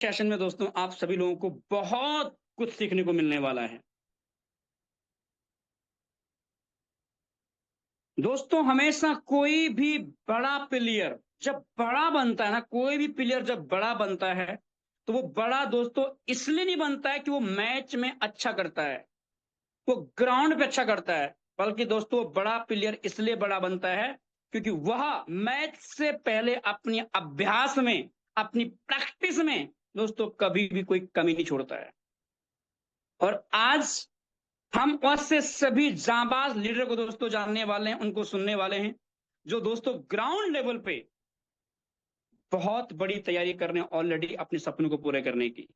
Session में दोस्तों आप सभी लोगों को बहुत कुछ सीखने को मिलने वाला है। दोस्तों हमेशा कोई भी बड़ा प्लेयर जब बड़ा बनता है ना, कोई भी प्लेयर जब बड़ा बनता है तो वो बड़ा दोस्तों इसलिए नहीं बनता है कि वो मैच में अच्छा करता है, वो ग्राउंड पे अच्छा करता है, बल्कि दोस्तों वो बड़ा प्लेयर इसलिए बड़ा बनता है क्योंकि वह मैच से पहले अपनी अभ्यास में, अपनी प्रैक्टिस में दोस्तों कभी भी कोई कमी नहीं छोड़ता है। और आज हम ऐसे सभी जांबाज लीडर को दोस्तों जानने वाले हैं, उनको सुनने वाले हैं जो दोस्तों ग्राउंड लेवल पे बहुत बड़ी तैयारी कर रहे हैं ऑलरेडी अपने सपनों को पूरे करने की।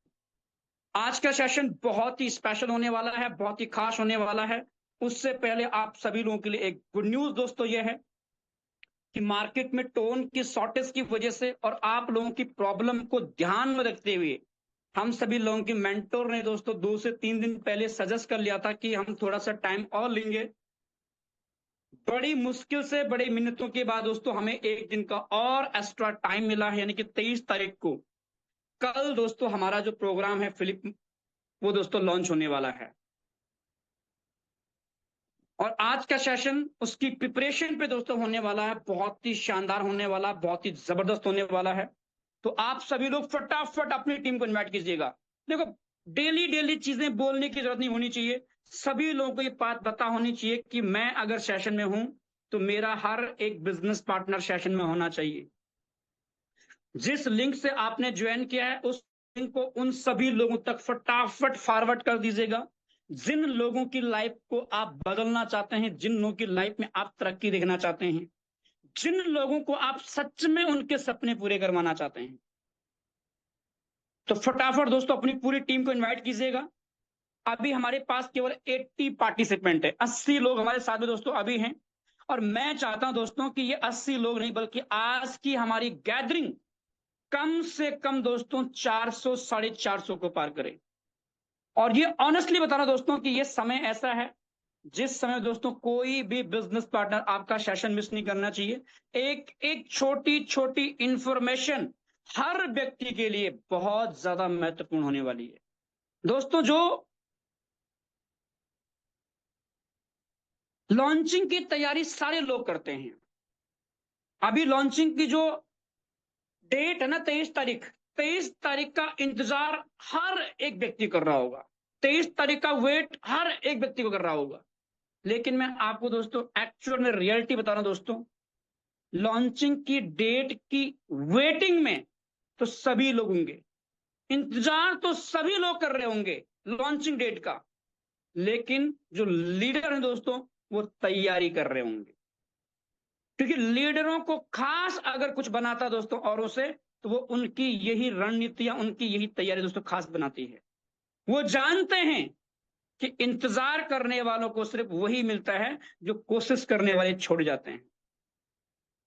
आज का सेशन बहुत ही स्पेशल होने वाला है, बहुत ही खास होने वाला है। उससे पहले आप सभी लोगों के लिए एक गुड न्यूज दोस्तों यह है कि मार्केट में टोन की शॉर्टेज की वजह से और आप लोगों की प्रॉब्लम को ध्यान में रखते हुए हम सभी लोगों की मेंटोर ने दोस्तों 2 से 3 दिन पहले सजेस्ट कर लिया था कि हम थोड़ा सा टाइम और लेंगे। बड़ी मुश्किल से बड़ी मिन्नतों के बाद दोस्तों हमें एक दिन का और एक्स्ट्रा टाइम मिला है, यानी कि 23 तारीख को कल दोस्तों हमारा जो प्रोग्राम है फिलिप वो दोस्तों लॉन्च होने वाला है। और आज का सेशन उसकी प्रिपरेशन पे दोस्तों होने वाला है, बहुत ही शानदार होने वाला, बहुत ही जबरदस्त होने वाला है। तो आप सभी लोग फटाफट अपनी टीम को इनवाइट कीजिएगा। देखो, डेली डेली चीजें बोलने की जरूरत नहीं होनी चाहिए, सभी लोगों को ये बात पता होनी चाहिए कि मैं अगर सेशन में हूं तो मेरा हर एक बिजनेस पार्टनर सेशन में होना चाहिए। जिस लिंक से आपने ज्वाइन किया है उस लिंक को उन सभी लोगों तक फटाफट फॉरवर्ड कर दीजिएगा जिन लोगों की लाइफ को आप बदलना चाहते हैं, जिन लोगों की लाइफ में आप तरक्की देखना चाहते हैं, जिन लोगों को आप सच में उनके सपने पूरे करवाना चाहते हैं। तो फटाफट दोस्तों अपनी पूरी टीम को इनवाइट कीजिएगा। अभी हमारे पास केवल 80 पार्टिसिपेंट है, 80 लोग हमारे साथ में दोस्तों अभी हैं। और मैं चाहता हूं दोस्तों कि ये 80 लोग नहीं बल्कि आज की हमारी गैदरिंग कम से कम दोस्तों 400 450 को पार करे। और ये ऑनेस्टली बता रहा दोस्तों कि ये समय ऐसा है जिस समय दोस्तों कोई भी बिजनेस पार्टनर आपका सेशन मिस नहीं करना चाहिए। एक एक छोटी छोटी इंफॉर्मेशन हर व्यक्ति के लिए बहुत ज्यादा महत्वपूर्ण होने वाली है। दोस्तों जो लॉन्चिंग की तैयारी सारे लोग करते हैं, अभी लॉन्चिंग की जो डेट है ना 23 तारीख, 23 तारीख का इंतजार हर एक व्यक्ति कर रहा होगा, 23 तारीख का वेट हर एक व्यक्ति को कर रहा होगा। लेकिन मैं आपको दोस्तों एक्चुअल में रियलिटी बता रहा हूं दोस्तों, लॉन्चिंग की डेट की वेटिंग में तो सभी लोग होंगे, इंतजार तो सभी लोग कर रहे होंगे लॉन्चिंग डेट का, लेकिन जो लीडर हैं दोस्तों वो तैयारी कर रहे होंगे। क्योंकि लीडरों को खास अगर कुछ बनाता दोस्तों औरों से तो वो उनकी यही रणनीतियां, उनकी यही तैयारी दोस्तों खास बनाती है। वो जानते हैं कि इंतजार करने वालों को सिर्फ वही मिलता है जो कोशिश करने वाले छोड़ जाते हैं।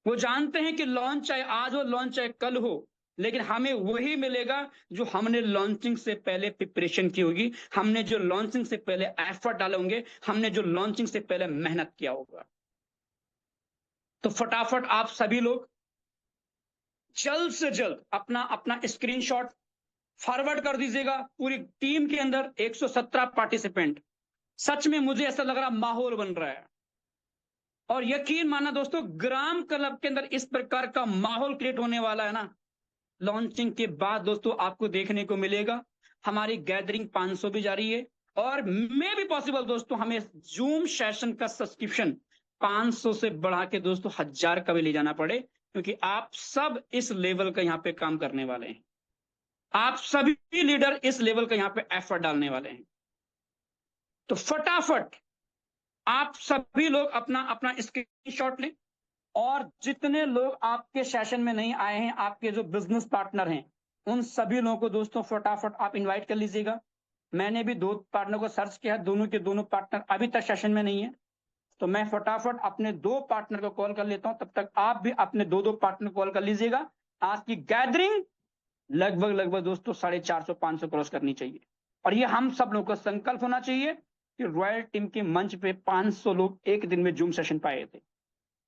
वो जानते हैं कि लॉन्च चाहे आज हो, लॉन्च चाहे कल हो, लेकिन हमें वही मिलेगा जो हमने लॉन्चिंग से पहले प्रिपरेशन की होगी, हमने जो लॉन्चिंग से पहले एफर्ट डाले होंगे, हमने जो लॉन्चिंग से पहले मेहनत किया होगा। तो फटाफट आप सभी लोग जल्द से जल्द अपना अपना स्क्रीनशॉट फॉरवर्ड कर दीजिएगा। पूरी टीम के अंदर 117 पार्टिसिपेंट, सच में मुझे ऐसा लग रहा माहौल बन रहा है। और यकीन माना दोस्तों, ग्राम क्लब के अंदर इस प्रकार का माहौल क्रिएट होने वाला है ना, लॉन्चिंग के बाद दोस्तों आपको देखने को मिलेगा। हमारी गैदरिंग 500 भी जारी है और मे भी पॉसिबल दोस्तों हमें जूम सेशन का सब्सक्रिप्शन 500 से बढ़ा के दोस्तों 1000 का भी ले जाना पड़े, क्योंकि आप सब इस लेवल का यहाँ पे काम करने वाले हैं, आप सभी लीडर इस लेवल का यहाँ पे एफर्ट डालने वाले हैं। तो फटाफट आप सभी लोग अपना अपना स्क्रीनशॉट लें। और जितने लोग आपके सेशन में नहीं आए हैं, आपके जो बिजनेस पार्टनर हैं, उन सभी लोगों को दोस्तों फटाफट आप इनवाइट कर लीजिएगा। मैंने भी 2 पार्टनर को सर्च किया, दोनों के दोनों पार्टनर अभी तक सेशन में नहीं है, तो मैं फटाफट अपने 2 पार्टनर को कॉल कर लेता हूं, तब तक आप भी अपने 2 पार्टनर कॉल कर लीजिएगा। आज की गैदरिंग लगभग लगभग दोस्तों 450 500 क्रॉस करनी चाहिए। और ये हम सब लोगों का संकल्प होना चाहिए कि रॉयल टीम के मंच पे 500 लोग एक दिन में जूम सेशन पाए थे।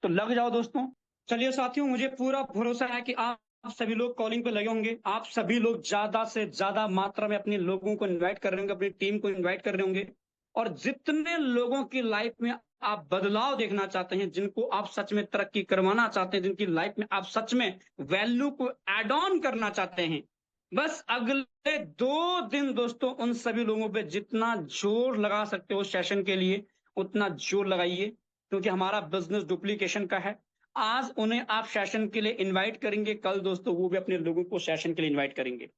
तो लग जाओ दोस्तों। चलिए साथियों, मुझे पूरा भरोसा है कि आप आप सभी लोग कॉलिंग पे लगे होंगे, आप सभी लोग ज्यादा से ज्यादा मात्रा में अपने लोगों को इनवाइट कर रहे होंगे, अपनी टीम को इनवाइट कर रहे होंगे। और जितने लोगों की लाइफ में आप बदलाव देखना चाहते हैं, जिनको आप सच में तरक्की करवाना चाहते हैं, जिनकी लाइफ में आप सच में वैल्यू को एड ऑन करना चाहते हैं, बस अगले 2 दिन दोस्तों उन सभी लोगों पे जितना जोर लगा सकते हो सेशन के लिए उतना जोर लगाइए, क्योंकि हमारा बिजनेस डुप्लीकेशन का है। आज उन्हें आप सेशन के लिए इनवाइट करेंगे, कल दोस्तों वो भी अपने लोगों को सेशन के लिए इनवाइट करेंगे।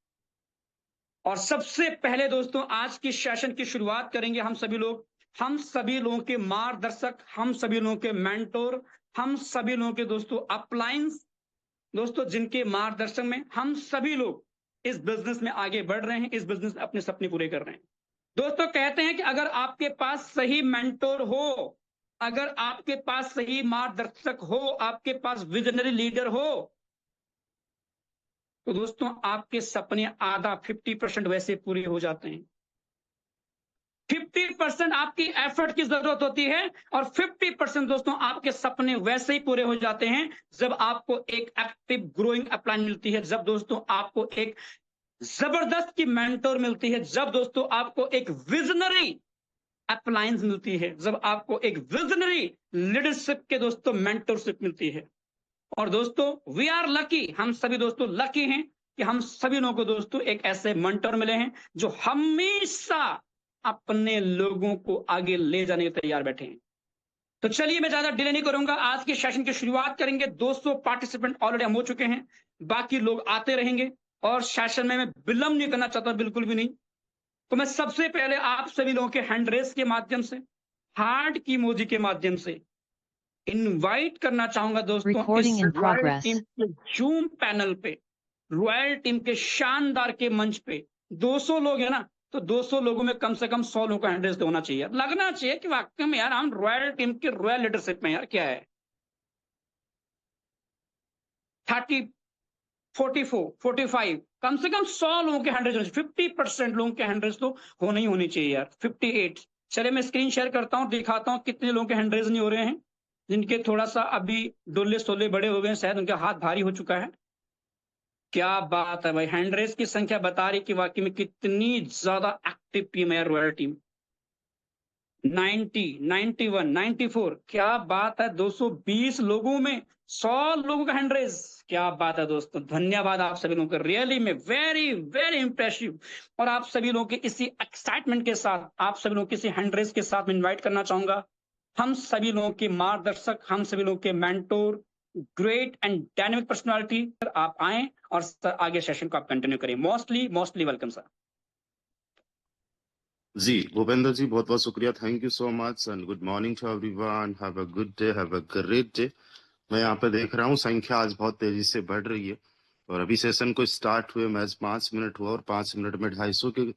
और सबसे पहले दोस्तों आज की सेशन की शुरुआत करेंगे हम सभी लोग, हम सभी लोगों के मार्गदर्शक, हम सभी लोगों के मेंटोर, हम सभी लोगों के दोस्तों अपलाइंस, दोस्तों जिनके मार्गदर्शन में हम सभी लोग इस बिजनेस में आगे बढ़ रहे हैं, इस बिजनेस में अपने सपने पूरे कर रहे हैं। दोस्तों कहते हैं कि अगर आपके पास सही मेंटोर हो, अगर आपके पास सही मार्गदर्शक हो, आपके पास विजनरी लीडर हो, तो दोस्तों आपके सपने आधा 50% वैसे पूरे हो जाते हैं। 50% आपकी एफर्ट की जरूरत होती है और 50% दोस्तों आपके सपने वैसे ही पूरे हो जाते हैं जब आपको एक एक्टिव ग्रोइंग अपलाइन मिलती है, जब दोस्तों आपको एक जबरदस्त की मेंटोर मिलती है, जब दोस्तों आपको एक विजनरी अप्लायंस मिलती है, जब आपको एक विजनरी लीडरशिप के दोस्तों मेंटरशिप मिलती है। और दोस्तों वी आर लकी, हम सभी दोस्तों लकी हैं कि हम सभी लोगों को दोस्तों एक ऐसे मेंटर मिले हैं जो हमेशा अपने लोगों को आगे ले जाने के तैयार बैठे हैं। तो चलिए मैं ज्यादा डिले नहीं करूंगा, आज के सेशन की शुरुआत करेंगे। 200 पार्टिसिपेंट ऑलरेडी हम हो चुके हैं, बाकी लोग आते रहेंगे और सेशन में मैं विलंब नहीं करना चाहता, बिल्कुल भी नहीं। तो मैं सबसे पहले आप सभी लोगों के हैंड रेस के माध्यम से, हार्ट की इमोजी के माध्यम से इनवाइट करना चाहूंगा दोस्तों इस रॉयल टीम के जूम पैनल पे, रॉयल टीम के शानदार के मंच पे। 200 लोग है ना, तो 200 लोगों में कम से कम 100 लोगों का हैंड रेस होना चाहिए, लगना चाहिए कि वाकई में यार हम रॉयल टीम के रॉयल लीडरशिप में यार क्या है। 30, 44, 45, कम से कम 100 लोगों के हैंड रेस, 50% लोगों के हैंड रेस तो होने ही होनी चाहिए यार। 58, चलिए मैं स्क्रीन शेयर करता हूं, दिखाता हूं कितने लोगों के हैंड रेस नहीं हो रहे हैं, जिनके थोड़ा सा अभी डोले सोले बड़े हो गए हैं, शायद उनका हाथ भारी हो चुका है। क्या बात है भाई, हैंड रेस की संख्या बता रही कि वाकई में कितनी ज्यादा एक्टिव टीम है रॉयल टीम। 90, 91, 94, क्या बात है, 220 लोगों में 100 लोगों का हैंड रेस, क्या बात है दोस्तों, धन्यवाद आप सभी लोगों का, रियली में वेरी वेरी इंप्रेसिव। और आप सभी लोगों के इसी एक्साइटमेंट के साथ, आप सभी लोगों के इसी हैंड रेस के साथ मैं इन्वाइट करना चाहूंगा हम सभी लोगों के मार्गदर्शक, हम सभी लोगों के mentor, great and dynamic personality, आप आए और सर आगे सेशन को आप कंटिन्यू करें। Mostly mostly welcome sir. जी भूपेंद्र जी, बहुत बहुत शुक्रिया, thank you so much and good morning to everyone, have a good day, have a great day. मैं यहाँ पे देख रहा हूँ संख्या आज बहुत तेजी से बढ़ रही है और अभी सेशन को स्टार्ट हुए मैच 5 मिनट हुआ और 5 मिनट में 250 के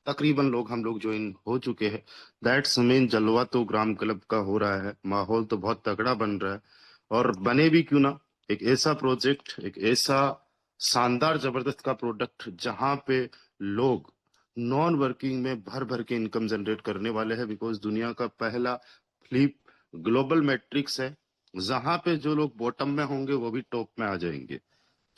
तकरीबन लोग हम लोग ज्वाइन हो चुके हैं। दैट्स मीन जलवा तो ग्राम क्लब का हो रहा है, माहौल तो बहुत तगड़ा बन रहा है और बने भी क्यों ना एक ऐसा प्रोजेक्ट, एक ऐसा शानदार जबरदस्त का प्रोडक्ट जहां पे लोग नॉन वर्किंग में भर भर के इनकम जनरेट करने वाले हैं। बिकॉज दुनिया का पहला फ्लिप ग्लोबल मैट्रिक्स है जहां पे जो लोग बॉटम में होंगे वो भी टॉप में आ जाएंगे,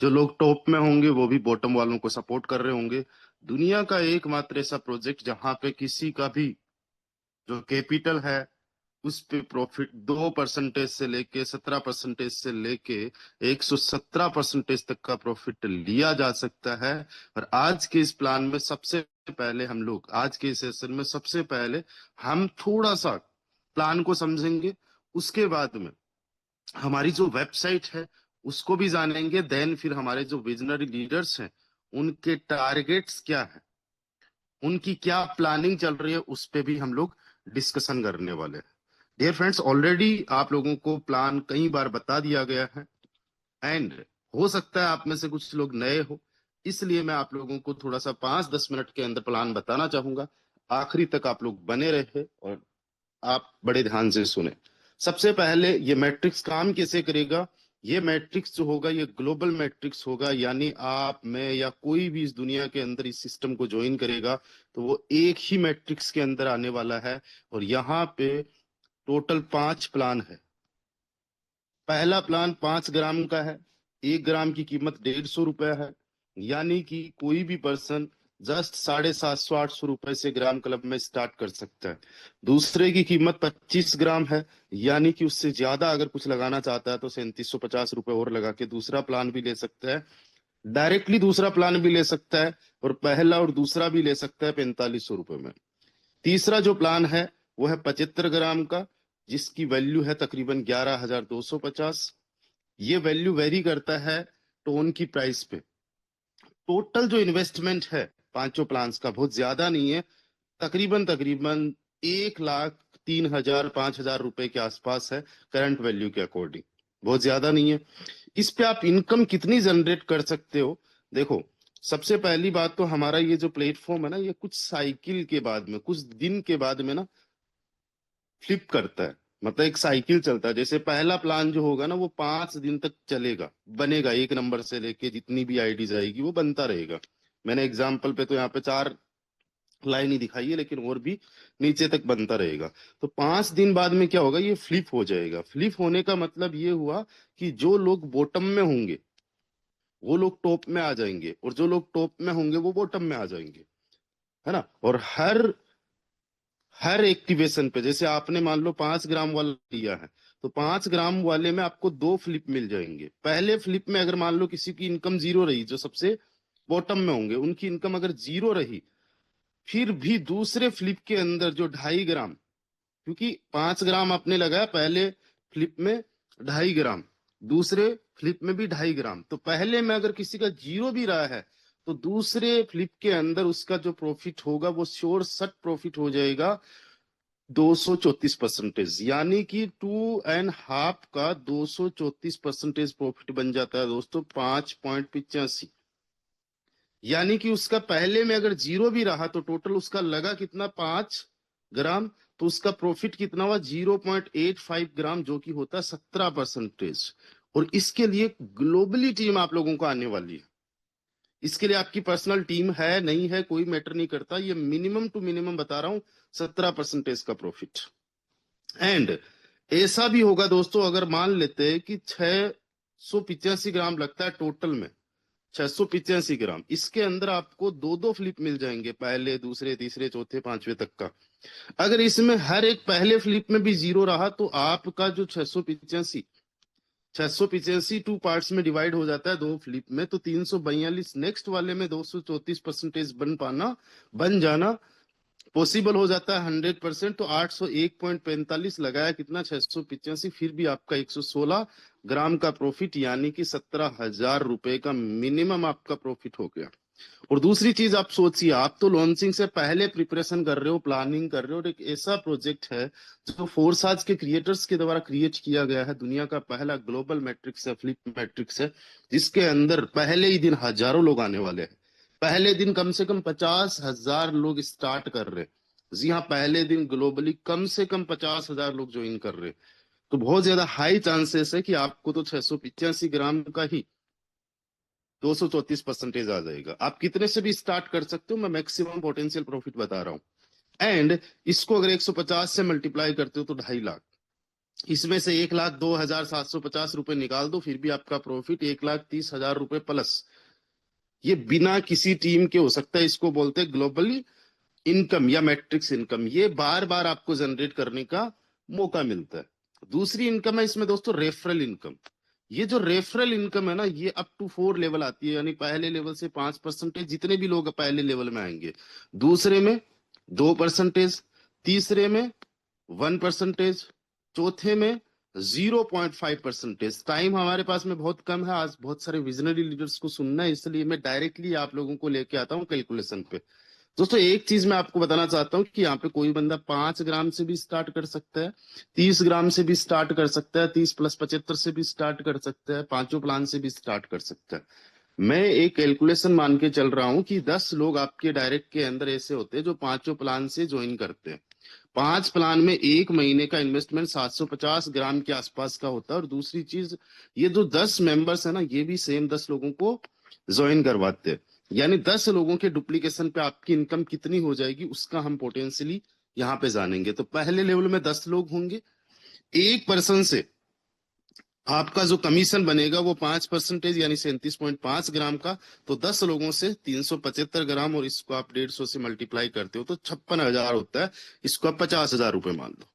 जो लोग टॉप में होंगे वो भी बॉटम वालों को सपोर्ट कर रहे होंगे। दुनिया का एकमात्र ऐसा प्रोजेक्ट जहां पे किसी का भी जो कैपिटल है उस पे प्रॉफिट 2% से लेके 17% से लेके 117% तक का प्रॉफिट लिया जा सकता है। और आज के इस प्लान में सबसे पहले हम लोग, आज के सेशन में सबसे पहले हम थोड़ा सा प्लान को समझेंगे, उसके बाद में हमारी जो वेबसाइट है उसको भी जानेंगे, देन फिर हमारे जो विजनरी लीडर्स हैं उनके टारगेट्स क्या है, उनकी क्या प्लानिंग चल रही है, उस पे भी हम लोग डिस्कशन करने वाले हैं। डियर फ्रेंड्स, ऑलरेडी आप लोगों को प्लान कई बार बता दिया गया है एंड हो सकता है आप में से कुछ लोग नए हो, इसलिए मैं आप लोगों को थोड़ा सा 5-10 मिनट के अंदर प्लान बताना चाहूंगा। आखिरी तक आप लोग बने रहे और आप बड़े ध्यान से सुने। सबसे पहले ये मैट्रिक्स काम कैसे करेगा? ये मैट्रिक्स जो होगा ये ग्लोबल मैट्रिक्स होगा, यानी आप, मैं या कोई भी इस दुनिया के अंदर इस सिस्टम को ज्वाइन करेगा तो वो एक ही मैट्रिक्स के अंदर आने वाला है। और यहाँ पे टोटल 5 प्लान है। पहला प्लान 5 ग्राम का है, 1 ग्राम की कीमत 150 रुपए है, यानी कि कोई भी पर्सन जस्ट 750-800 रुपए से ग्राम क्लब में स्टार्ट कर सकता है। दूसरे की कीमत 25 ग्राम है, यानी कि उससे ज्यादा अगर कुछ लगाना चाहता है तो 3750 रुपए और लगा के दूसरा प्लान भी ले सकता है, डायरेक्टली दूसरा प्लान भी ले सकता है, और पहला और दूसरा भी ले सकता है 4500 रुपए में। तीसरा जो प्लान है वो है 75 ग्राम का, जिसकी वैल्यू है तकरीबन 11,250। ये वैल्यू वेरी करता है टोन की प्राइस पे। टोटल जो इन्वेस्टमेंट है पांचों प्लान्स का बहुत ज्यादा नहीं है, तकरीबन तकरीबन 1,03,000 5,000 रुपए के आसपास है करंट वैल्यू के अकॉर्डिंग, बहुत ज्यादा नहीं है। इस पे आप इनकम कितनी जनरेट कर सकते हो? देखो, सबसे पहली बात तो हमारा ये जो प्लेटफॉर्म है ना, ये कुछ साइकिल के बाद में, कुछ दिन के बाद में ना फ्लिप करता है। मतलब एक साइकिल चलता है, जैसे पहला प्लान जो होगा ना वो 5 दिन तक चलेगा, बनेगा, 1 नंबर से लेके जितनी भी आईडीज आएगी वो बनता रहेगा। मैंने एग्जाम्पल पे तो यहाँ पे 4 लाइन ही दिखाई है, लेकिन और भी नीचे तक बनता रहेगा। तो 5 दिन बाद में क्या होगा, ये फ्लिप हो जाएगा। फ्लिप होने का मतलब ये हुआ कि जो लोग बॉटम में होंगे वो लोग टॉप में आ जाएंगे, और जो लोग टॉप में होंगे वो बॉटम में आ जाएंगे, है ना। और हर हर एक्टिवेशन पे, जैसे आपने मान लो 5 ग्राम वाला लिया है, तो 5 ग्राम वाले में आपको 2 फ्लिप मिल जाएंगे। पहले फ्लिप में अगर मान लो किसी की इनकम जीरो रही, जो सबसे बॉटम में होंगे उनकी इनकम अगर जीरो रही, फिर भी दूसरे फ्लिप के अंदर जो 2.5 ग्राम, क्योंकि 5 ग्राम आपने लगाया पहले फ्लिप में, 2.5 ग्राम दूसरे फ्लिप में भी 2.5 ग्राम, तो पहले में अगर किसी का जीरो भी रहा है तो दूसरे फ्लिप के अंदर उसका जो प्रॉफिट होगा वो श्योर सट प्रॉफिट हो जाएगा 234%, यानी कि 2.5 का 234% प्रॉफिट बन जाता है दोस्तों, 5.85। यानी कि उसका पहले में अगर जीरो भी रहा तो टोटल उसका लगा कितना, 5 ग्राम, तो उसका प्रॉफिट कितना हुआ, 0.85 ग्राम, जो कि होता है 17%। और इसके लिए ग्लोबली टीम आप लोगों को आने वाली है। इसके लिए आपकी पर्सनल टीम है नहीं है कोई मैटर नहीं करता, ये मिनिमम टू मिनिमम बता रहा हूं, 17% का प्रॉफिट। एंड ऐसा भी होगा दोस्तों, अगर मान लेते हैं कि 685 ग्राम लगता है टोटल में, 685 ग्राम, इसके अंदर आपको 2-2 फ्लिप मिल जाएंगे, पहले दूसरे तीसरे चौथे पांचवे तक का। अगर इसमें हर एक पहले फ्लिप में भी जीरो रहा तो आपका जो 685 टू पार्ट्स में डिवाइड हो जाता है 2 फ्लिप में, तो 342, नेक्स्ट वाले में 234% बन जाना पॉसिबल हो जाता है 100%। तो 801.45 लगाया कितना, 685, फिर भी आपका 116 ग्राम का प्रॉफिट, यानी कि 17,000 रुपए का मिनिमम आपका प्रॉफिट हो गया। और दूसरी चीज आप सोचिए, आप तो लॉन्चिंग से पहले प्रिपरेशन कर रहे हो, प्लानिंग कर रहे हो, और एक ऐसा प्रोजेक्ट है जो फोरसाज के क्रिएटर्स के द्वारा क्रिएट किया गया है, दुनिया का पहला ग्लोबल मैट्रिक्स है, फ्लिप मैट्रिक्स है, जिसके अंदर पहले ही दिन हजारों लोग आने वाले हैं। पहले दिन कम से कम 50,000 लोग स्टार्ट कर रहे हैं। जी हाँ, पहले दिन ग्लोबली कम से कम 50,000 लोग ज्वाइन कर रहे हैं। तो बहुत ज्यादा हाई चांसेस है कि आपको तो 685 ग्राम का ही 234% आ जाएगा। आप कितने से भी स्टार्ट कर सकते हो, मैं मैक्सिमम पोटेंशियल प्रॉफिट बता रहा हूं। एंड इसको अगर 150 से मल्टीप्लाई करते हो तो 2.5 लाख, इसमें से 1,02,750 रुपए निकाल दो, फिर भी आपका प्रॉफिट 1,30,000 रुपए प्लस। ये बिना किसी टीम के हो सकता है, इसको बोलते हैं ग्लोबली इनकम या मैट्रिक्स इनकम। ये बार बार आपको जनरेट करने का मौका मिलता है। दूसरी इनकम है इसमें दोस्तों, रेफरल इनकम। ये जो रेफरल इनकम है ना, ये अप टू 4 लेवल आती है, यानी पहले लेवल से 5%, जितने भी लोग पहले लेवल में आएंगे, दूसरे में 2%, तीसरे में 1%, चौथे में 0.5%। टाइम हमारे पास में बहुत कम है, आज बहुत सारे विजनरी लीडर्स को सुनना है, इसलिए मैं डायरेक्टली आप लोगों को लेके आता हूँ कैलकुलेशन पे। दोस्तों एक चीज मैं आपको बताना चाहता हूँ कि यहाँ पे कोई बंदा 5 ग्राम से भी स्टार्ट कर सकता है, 30 ग्राम से भी स्टार्ट कर सकता है, 30 + 75 से भी स्टार्ट कर सकता है, पांचों प्लान से भी स्टार्ट कर सकता है। मैं एक कैलकुलेशन मान के चल रहा हूँ कि 10 लोग आपके डायरेक्ट के अंदर ऐसे होते हैं जो पांचों प्लान से ज्वाइन करते हैं। 5 प्लान में 1 महीने का इन्वेस्टमेंट 750 ग्राम के आसपास का होता है। और दूसरी चीज, ये जो 10 मेंबर्स है ना, ये भी सेम 10 लोगों को ज्वाइन करवाते हैं, यानी 10 लोगों के डुप्लीकेशन पे आपकी इनकम कितनी हो जाएगी उसका हम पोटेंशियली यहाँ पे जानेंगे। तो पहले लेवल में 10 लोग होंगे, एक पर्सन से आपका जो कमीशन बनेगा वो 5% यानी 37.5 ग्राम का, तो 10 लोगों से 375 ग्राम, और इसको आप 150 से मल्टीप्लाई करते हो तो 56,000 होता है। इसको आप 50,000 रुपए मान लो।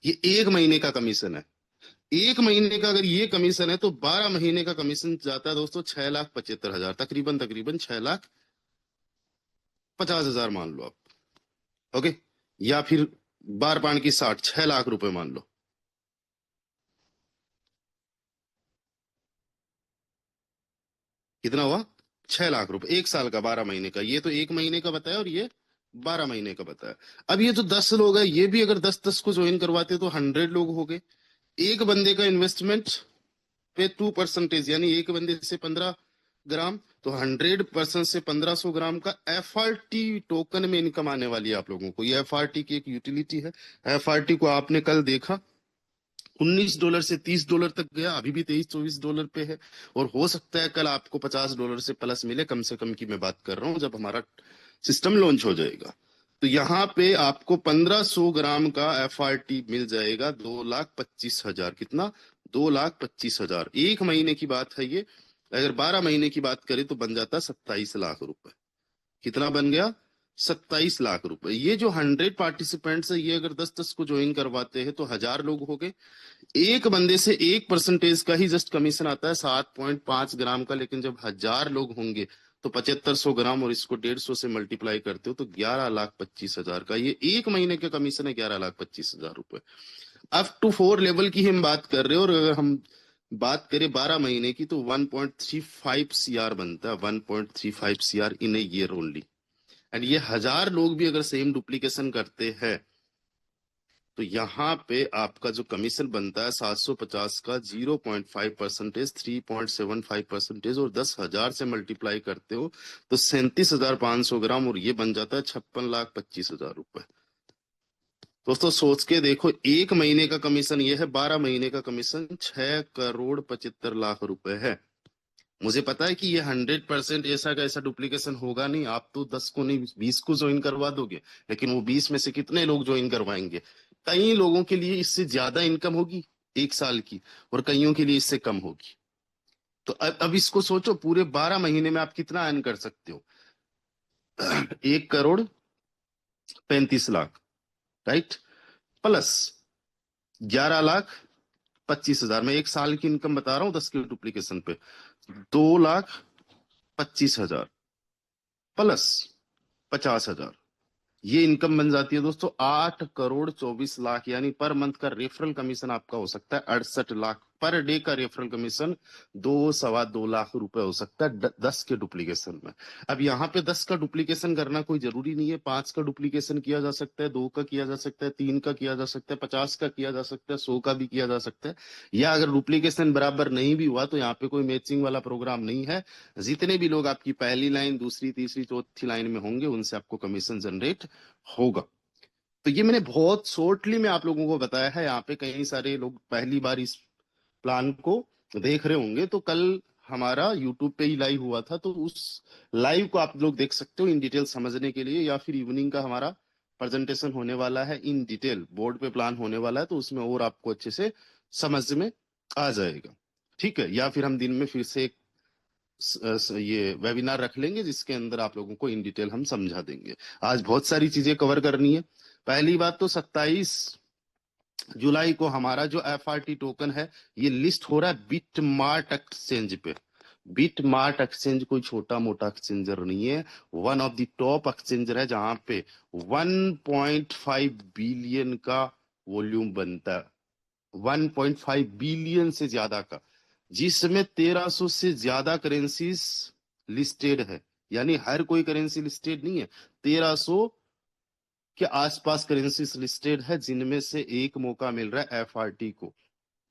ये एक महीने का कमीशन है। एक महीने का अगर ये कमीशन है तो 12 महीने का कमीशन जाता है दोस्तों 6,75,000, तकरीबन तकरीबन 6,50,000 मान लो आप। ओके, या फिर बार पान की 60, 6 लाख रुपए मान लो। कितना हुआ? 6 लाख रुपए, 1 साल का, 12 महीने का। ये तो एक महीने का बताया और ये 12 महीने का बताया। अब ये जो 10 लोग है, ये भी अगर 10-10 को ज्वाइन करवाते तो 100 लोग हो गए। एक बंदे का इन्वेस्टमेंट पे 2%, यानी एक बंदे से 15 ग्राम, तो 100% से 1500 ग्राम का FRT टोकन में इनकम आने वाली है आप लोगों को। ये FRT की एक यूटिलिटी है। FRT को आपने कल देखा, $19 से $30 तक गया, अभी भी $23-24 पे है। और हो सकता है कल आपको $50 से प्लस मिले, कम से कम की मैं बात कर रहा हूं, जब हमारा सिस्टम लॉन्च हो जाएगा। तो यहाँ पे आपको 1500 ग्राम का FRT मिल जाएगा 2,25,000। कितना? 2,25,000। एक महीने की बात है ये। अगर 12 महीने की बात करें तो बन जाता 27 लाख रुपए। कितना बन गया? 27 लाख रुपए। ये जो 100 पार्टिसिपेंट्स है, ये अगर 10-10 को ज्वाइन करवाते हैं तो 1,000 लोग हो गए। एक बंदे से 1% का ही जस्ट कमीशन आता है 7.5 ग्राम का, लेकिन जब 1,000 लोग होंगे तो 7500 ग्राम, और इसको 150 से मल्टीप्लाई करते हो तो 11,25,000 का ये एक महीने का कमीशन है, 11,25,000 रुपए। अप टू 4 लेवल की हम बात कर रहे हो, और अगर हम बात करें 12 महीने की तो 1.35 CR बनता है, 1.35 CR in a year only. And ये 1,000 लोग भी अगर सेम डुप्लीकेशन करते हैं तो यहाँ पे आपका जो कमीशन बनता है 750 का 0.5%, 3.75%, और 10,000 से मल्टीप्लाई करते हो तो 37,500 ग्राम, और ये बन जाता है 56,25,000 रुपए। दोस्तों सोच के देखो, एक महीने का कमीशन ये है, 12 महीने का कमीशन 6,75,00,000 रुपए है। मुझे पता है कि ये 100% ऐसा का ऐसा डुप्लीकेशन होगा नहीं। आप तो 10 को नहीं 20 को ज्वाइन करवा दोगे, लेकिन वो 20 में से कितने लोग ज्वाइन करवाएंगे? कई लोगों के लिए इससे ज्यादा इनकम होगी एक साल की, और कईयों के लिए इससे कम होगी। तो अब इसको सोचो, पूरे 12 महीने में आप कितना अर्न कर सकते हो? 1,35,00,000, राइट? प्लस 11,25,000। मैं एक साल की इनकम बता रहा हूं 10 के डुप्लीकेशन पे। 2,25,000 प्लस 50,000, ये इनकम बन जाती है दोस्तों 8,24,00,000। यानी पर मंथ का रेफरल कमीशन आपका हो सकता है 68 लाख। पर डे का रेफरल कमीशन 2-2.25 लाख रुपए हो सकता है 10 के डुप्लीकेशन में। अब यहाँ पे 10 का डुप्लीकेशन करना कोई जरूरी नहीं है। 5 का डुप्लीकेशन किया जा सकता है, 2 का किया जा सकता है, 3 का किया जा सकता है, 50 का किया जा सकता है, 100 का भी किया जा सकता है। या अगर डुप्लीकेशन बराबर नहीं भी हुआ तो यहाँ पे कोई मैचिंग वाला प्रोग्राम नहीं है। जितने भी लोग आपकी पहली लाइन, दूसरी, तीसरी, चौथी लाइन में होंगे उनसे आपको कमीशन जनरेट होगा। तो ये मैंने बहुत शॉर्टली में आप लोगों को बताया है। यहाँ पे कई सारे लोग पहली बार इस प्लान को देख रहे होंगे, तो कल हमारा यूट्यूब पे ही लाइव हुआ था, तो उस लाइव को आप लोग देख सकते हो इन डिटेल समझने के लिए। या फिर इवनिंग का हमारा प्रेजेंटेशन होने वाला है, इन डिटेल बोर्ड पे प्लान होने वाला है, तो उसमें और आपको अच्छे से समझ में आ जाएगा। ठीक है, या फिर हम दिन में फिर से एक ये वेबिनार रख लेंगे जिसके अंदर आप लोगों को इन डिटेल हम समझा देंगे। आज बहुत सारी चीजें कवर करनी है। पहली बात तो 27 जुलाई को हमारा जो FRT टोकन है ये लिस्ट हो रहा है बिटमार्ट एक्सचेंज पे। बिटमार्ट एक्सचेंज कोई छोटा मोटा एक्सचेंजर नहीं है, one of the top exchanger है, जहां पे 1.5 बिलियन का वॉल्यूम बनता है, 1.5 बिलियन से ज्यादा का, जिसमें 1300 से ज्यादा करेंसीज लिस्टेड है। यानी हर कोई करेंसी लिस्टेड नहीं है, 1300 के आसपास करेंसीज लिस्टेड है, जिनमें से एक मौका मिल रहा है FRT को।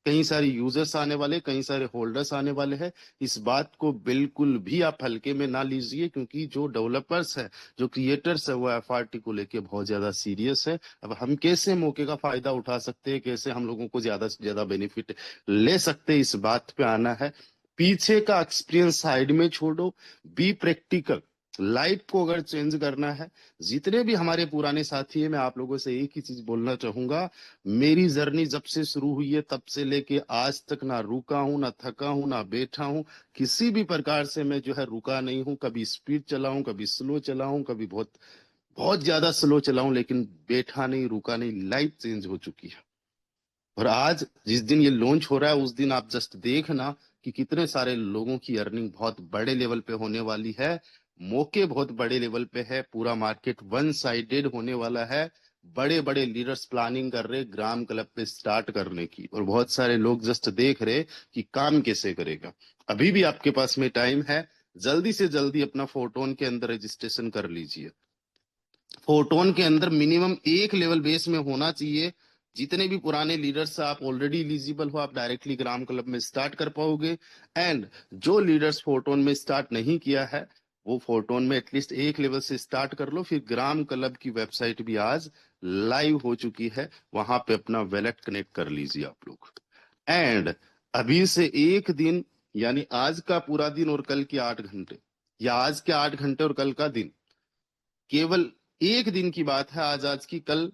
कई सारे यूजर्स आने वाले, कई सारे होल्डर्स आने वाले हैं। इस बात को बिल्कुल भी आप हल्के में ना लीजिए, क्योंकि जो डेवलपर्स है, जो क्रिएटर्स है, वो FRT को लेके बहुत ज्यादा सीरियस है। अब हम कैसे मौके का फायदा उठा सकते हैं, कैसे हम लोगों को ज्यादा से ज्यादा बेनिफिट ले सकते हैं, इस बात पे आना है। पीछे का एक्सपीरियंस साइड में छोड़ो, बी प्रैक्टिकल। लाइफ को अगर चेंज करना है, जितने भी हमारे पुराने साथी हैं, मैं आप लोगों से एक ही चीज बोलना चाहूंगा। मेरी जर्नी जब से शुरू हुई है तब से लेके आज तक ना रुका हूं, ना थका हूं, ना बैठा हूं। किसी भी प्रकार से मैं जो है रुका नहीं हूं। कभी स्पीड चलाऊं, कभी स्लो चलाऊं, कभी बहुत बहुत ज्यादा स्लो चलाऊं, लेकिन बैठा नहीं, रुका नहीं। लाइफ चेंज हो चुकी है। और आज जिस दिन ये लॉन्च हो रहा है उस दिन आप जस्ट देखना कि कितने सारे लोगों की अर्निंग बहुत बड़े लेवल पे होने वाली है। मौके बहुत बड़े लेवल पे है। पूरा मार्केट वन साइडेड होने वाला है। बड़े बड़े लीडर्स प्लानिंग कर रहे ग्राम क्लब पे स्टार्ट करने की, और बहुत सारे लोग जस्ट देख रहे कि काम कैसे करेगा। अभी भी आपके पास में टाइम है। जल्दी से जल्दी अपना फोटोन के अंदर रजिस्ट्रेशन कर लीजिए। फोटोन के अंदर मिनिमम एक लेवल बेस में होना चाहिए। जितने भी पुराने लीडर्स आप ऑलरेडी एलिजिबल हो, आप डायरेक्टली ग्राम क्लब में स्टार्ट कर पाओगे। एंड जो लीडर्स फोटोन में स्टार्ट नहीं किया है, वो फोटोन में एटलीस्ट एक लेवल से स्टार्ट कर लो। फिर ग्राम क्लब की वेबसाइट भी आज लाइव हो चुकी है, वहां पे अपना वैलेट कनेक्ट कर लीजिए आप लोग। एंड अभी से एक दिन, यानी आज का पूरा दिन और कल के 8 घंटे, या आज के 8 घंटे और कल का दिन, केवल एक दिन की बात है। आज की, कल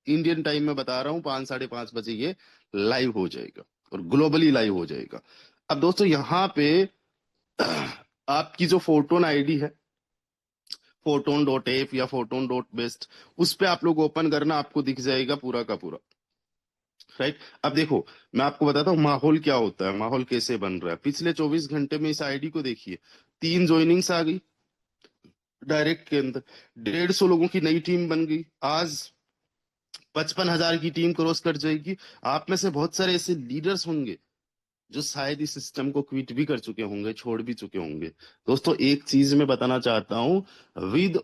इंडियन टाइम में बता रहा हूं 5 साढ़े 5 बजे ये लाइव हो जाएगा और ग्लोबली लाइव हो जाएगा। अब दोस्तों यहाँ पे आपकी जो फोटोन आईडी है, photon.app या photon.best, उस पे आप लोग ओपन करना, आपको दिख जाएगा पूरा का पूरा। राइट। अब देखो, मैं आपको बताता हूँ माहौल क्या होता है, माहौल कैसे बन रहा है। पिछले 24 घंटे में इस आईडी को देखिए, 3 ज्वाइनिंग्स आ गई डायरेक्ट के अंदर। 150 लोगों की नई टीम बन गई। आज 55,000 की टीम क्रॉस कर जाएगी। आप में से बहुत सारे ऐसे लीडर्स होंगे जो शायद इस सिस्टम को क्विट भी कर चुके होंगे, छोड़ भी चुके होंगे। दोस्तों एक चीज मैं बताना चाहता हूं, विद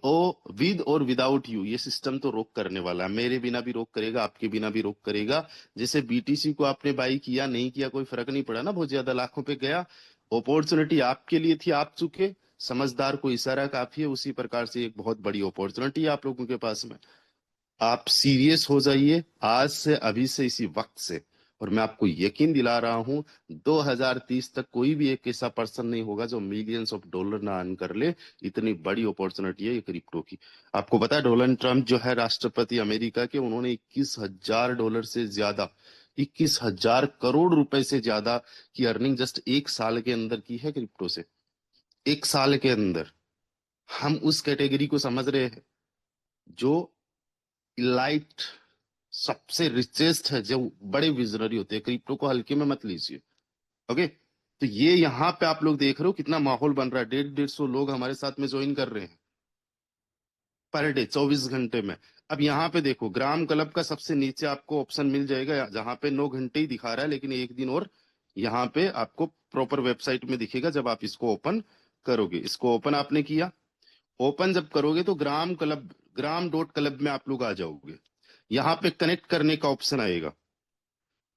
और विदाउट यू ये सिस्टम तो रोक करने वाला है। मेरे बिना भी रोक करेगा, आपके बिना भी रोक करेगा। जैसे बीटीसी को आपने बाई किया नहीं किया कोई फर्क नहीं पड़ा ना, बहुत ज्यादा लाखों पे गया, अपॉर्चुनिटी आपके लिए थी, आप चुके। समझदार को इशारा काफी है। उसी प्रकार से एक बहुत बड़ी अपॉर्चुनिटी है आप लोगों के पास में। आप सीरियस हो जाइए आज से, अभी से, इसी वक्त से। और मैं आपको यकीन दिला रहा हूं 2030 तक कोई भी एक ऐसा पर्सन नहीं होगा जो मिलियंस ऑफ डॉलर ना अर्न कर ले। इतनी बड़ी अपॉर्चुनिटी है ये क्रिप्टो की। आपको पता है डोनाल्ड ट्रंप जो है राष्ट्रपति अमेरिका के, उन्होंने 21,000 डॉलर से ज्यादा, 21,000 करोड़ रुपए से ज्यादा की अर्निंग जस्ट एक साल के अंदर की है क्रिप्टो से। एक साल के अंदर। हम उस कैटेगरी को समझ रहे हैं जो इलाइट, सबसे रिचेस्ट है, जो बड़े विजनरी होते हैं। क्रिप्टो को हल्के में मत लीजिए। ओके। तो ये यहाँ पे आप लोग देख रहे हो कितना माहौल बन रहा है। 150 लोग हमारे साथ में ज्वाइन कर रहे हैं पर डे 24 घंटे में। अब यहाँ पे देखो, ग्राम क्लब का सबसे नीचे आपको ऑप्शन मिल जाएगा जहां पे 9 घंटे ही दिखा रहा है, लेकिन एक दिन और यहाँ पे आपको प्रॉपर वेबसाइट में दिखेगा जब आप इसको ओपन करोगे। इसको ओपन आपने किया, ओपन जब करोगे तो ग्राम क्लब, ग्राम डॉट क्लब में आप लोग आ जाओगे। यहाँ पे कनेक्ट करने का ऑप्शन आएगा,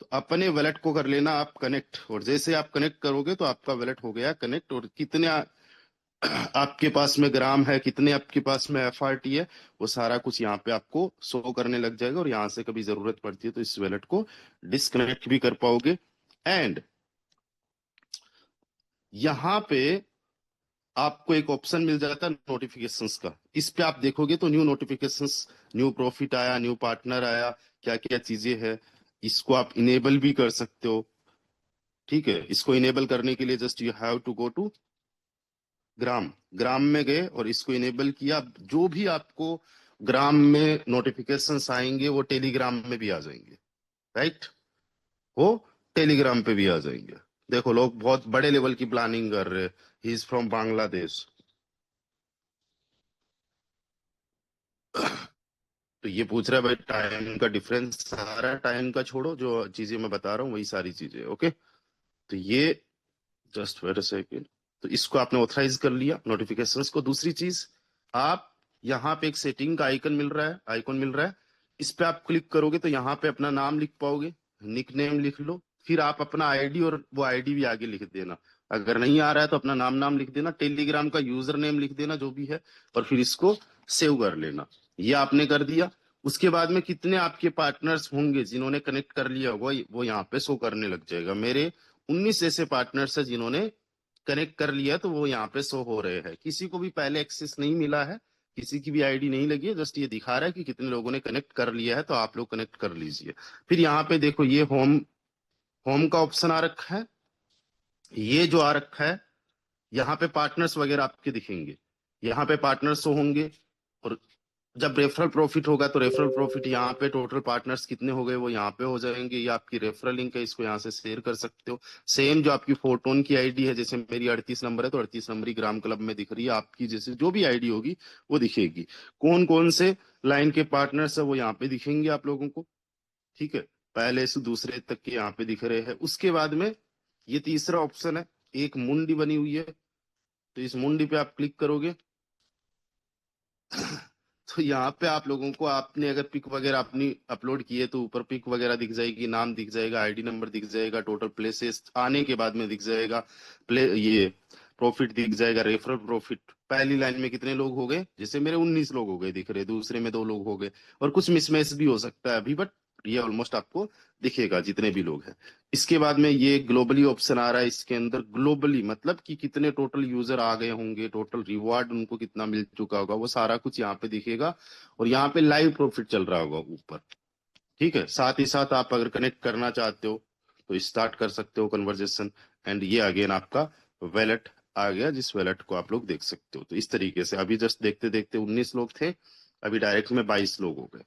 तो अपने वैलेट को कर लेना आप कनेक्ट। और जैसे आप कनेक्ट करोगे तो आपका वैलेट हो गया कनेक्ट। और कितने आपके पास में ग्राम है, कितने आपके पास में एफआरटी है, वो सारा कुछ यहाँ पे आपको शो करने लग जाएगा। और यहाँ से कभी जरूरत पड़ती है तो इस वैलेट को डिस्कनेक्ट भी कर पाओगे। एंड यहाँ पे आपको एक ऑप्शन मिल जाता है नोटिफिकेशंस का। इस पे आप देखोगे तो न्यू नोटिफिकेशंस, न्यू प्रॉफिट आया, न्यू पार्टनर आया, क्या क्या चीजें हैं। इसको आप इनेबल भी कर सकते हो। ठीक है। इसको इनेबल करने के लिए just you have to go to ग्राम। ग्राम में गए और इसको इनेबल किया। जो भी आपको ग्राम में नोटिफिकेशंस आएंगे वो टेलीग्राम में भी आ जाएंगे। राइट। वो टेलीग्राम पे भी आ जाएंगे। देखो लोग बहुत बड़े लेवल की प्लानिंग कर रहे हैं। He is from Bangladesh. तो ये पूछ रहा है भाई टाइम का डिफरेंस, सारा टाइम का छोड़ो, जो चीजें मैं बता रहा हूँ वही सारी चीजें। ओके। तो ये जस्ट वेट अ सेकेंड। तो इसको आपने ऑथराइज कर लिया नोटिफिकेशंस को। दूसरी चीज, आप यहाँ पे एक सेटिंग का आइकन मिल रहा है, आइकन मिल रहा है। इस पे आप क्लिक करोगे तो यहाँ पे अपना नाम लिख पाओगे, निक नेम लिख लो। फिर आप अपना आईडी और वो आईडी भी आगे लिख देना। अगर नहीं आ रहा है तो अपना नाम नाम लिख देना, टेलीग्राम का यूजर नेम लिख देना जो भी है, और फिर इसको सेव कर लेना। ये आपने कर दिया। उसके बाद में कितने आपके पार्टनर्स होंगे जिन्होंने कनेक्ट कर लिया होगा वो यहाँ पे शो करने लग जाएगा। मेरे 19 ऐसे पार्टनर्स है जिन्होंने कनेक्ट कर लिया तो वो यहाँ पे शो हो रहे हैं। किसी को भी पहले एक्सेस नहीं मिला है, किसी की भी आईडी नहीं लगी है, जस्ट ये दिखा रहा है कि कितने लोगों ने कनेक्ट कर लिया है, तो आप लोग कनेक्ट कर लीजिए। फिर यहाँ पे देखो ये होम होम का ऑप्शन आ रखा है, ये जो आ रखा है यहाँ पे पार्टनर्स वगैरह आपके दिखेंगे, यहाँ पे पार्टनर्स होंगे। और जब रेफरल प्रॉफिट होगा तो रेफरल प्रॉफिट यहाँ पे टोटल पार्टनर्स कितने हो गए वो यहाँ पे हो जाएंगे। ये आपकी रेफरल लिंक है, इसको यहाँ से शेयर कर सकते हो। सेम जो आपकी फोटोन की आईडी है, जैसे मेरी 38 नंबर है तो 38 नंबर ही ग्राम क्लब में दिख रही है, आपकी जैसे जो भी आईडी होगी वो दिखेगी। कौन कौन से लाइन के पार्टनर्स है वो यहाँ पे दिखेंगे आप लोगों को, ठीक है, पहले से दूसरे तक के यहाँ पे दिख रहे हैं। उसके बाद में ये तीसरा ऑप्शन है, एक मुंडी बनी हुई है, तो इस मुंडी पे आप क्लिक करोगे तो यहाँ पे आप लोगों को, आपने अगर पिक वगैरह अपनी अपलोड की है तो ऊपर पिक वगैरह दिख जाएगी, नाम दिख जाएगा, आईडी नंबर दिख जाएगा, टोटल प्लेसेस आने के बाद में दिख जाएगा, ये प्रॉफिट दिख जाएगा, रेफरल प्रॉफिट। पहली लाइन में कितने लोग हो गए, जैसे मेरे 19 लोग हो गए दिख रहे, दूसरे में 2 लोग हो गए, और कुछ मिसमैच भी हो सकता है अभी, बट ये ऑलमोस्ट आपको दिखेगा जितने भी लोग हैं। इसके बाद में ये ग्लोबली ऑप्शन आ रहा है, इसके अंदर ग्लोबली मतलब कि कितने टोटल यूजर आ गए होंगे, टोटल रिवॉर्ड उनको कितना मिल चुका होगा, वो सारा कुछ यहाँ पे दिखेगा। और यहाँ पे लाइव प्रॉफिट चल रहा होगा ऊपर, ठीक है। साथ ही साथ आप अगर कनेक्ट करना चाहते हो तो स्टार्ट कर सकते हो कन्वर्जेशन। एंड ये अगेन आपका वैलेट आ गया, जिस वैलेट को आप लोग देख सकते हो। तो इस तरीके से अभी जस्ट देखते देखते 19 लोग थे, अभी डायरेक्ट में 22 लोग हो गए,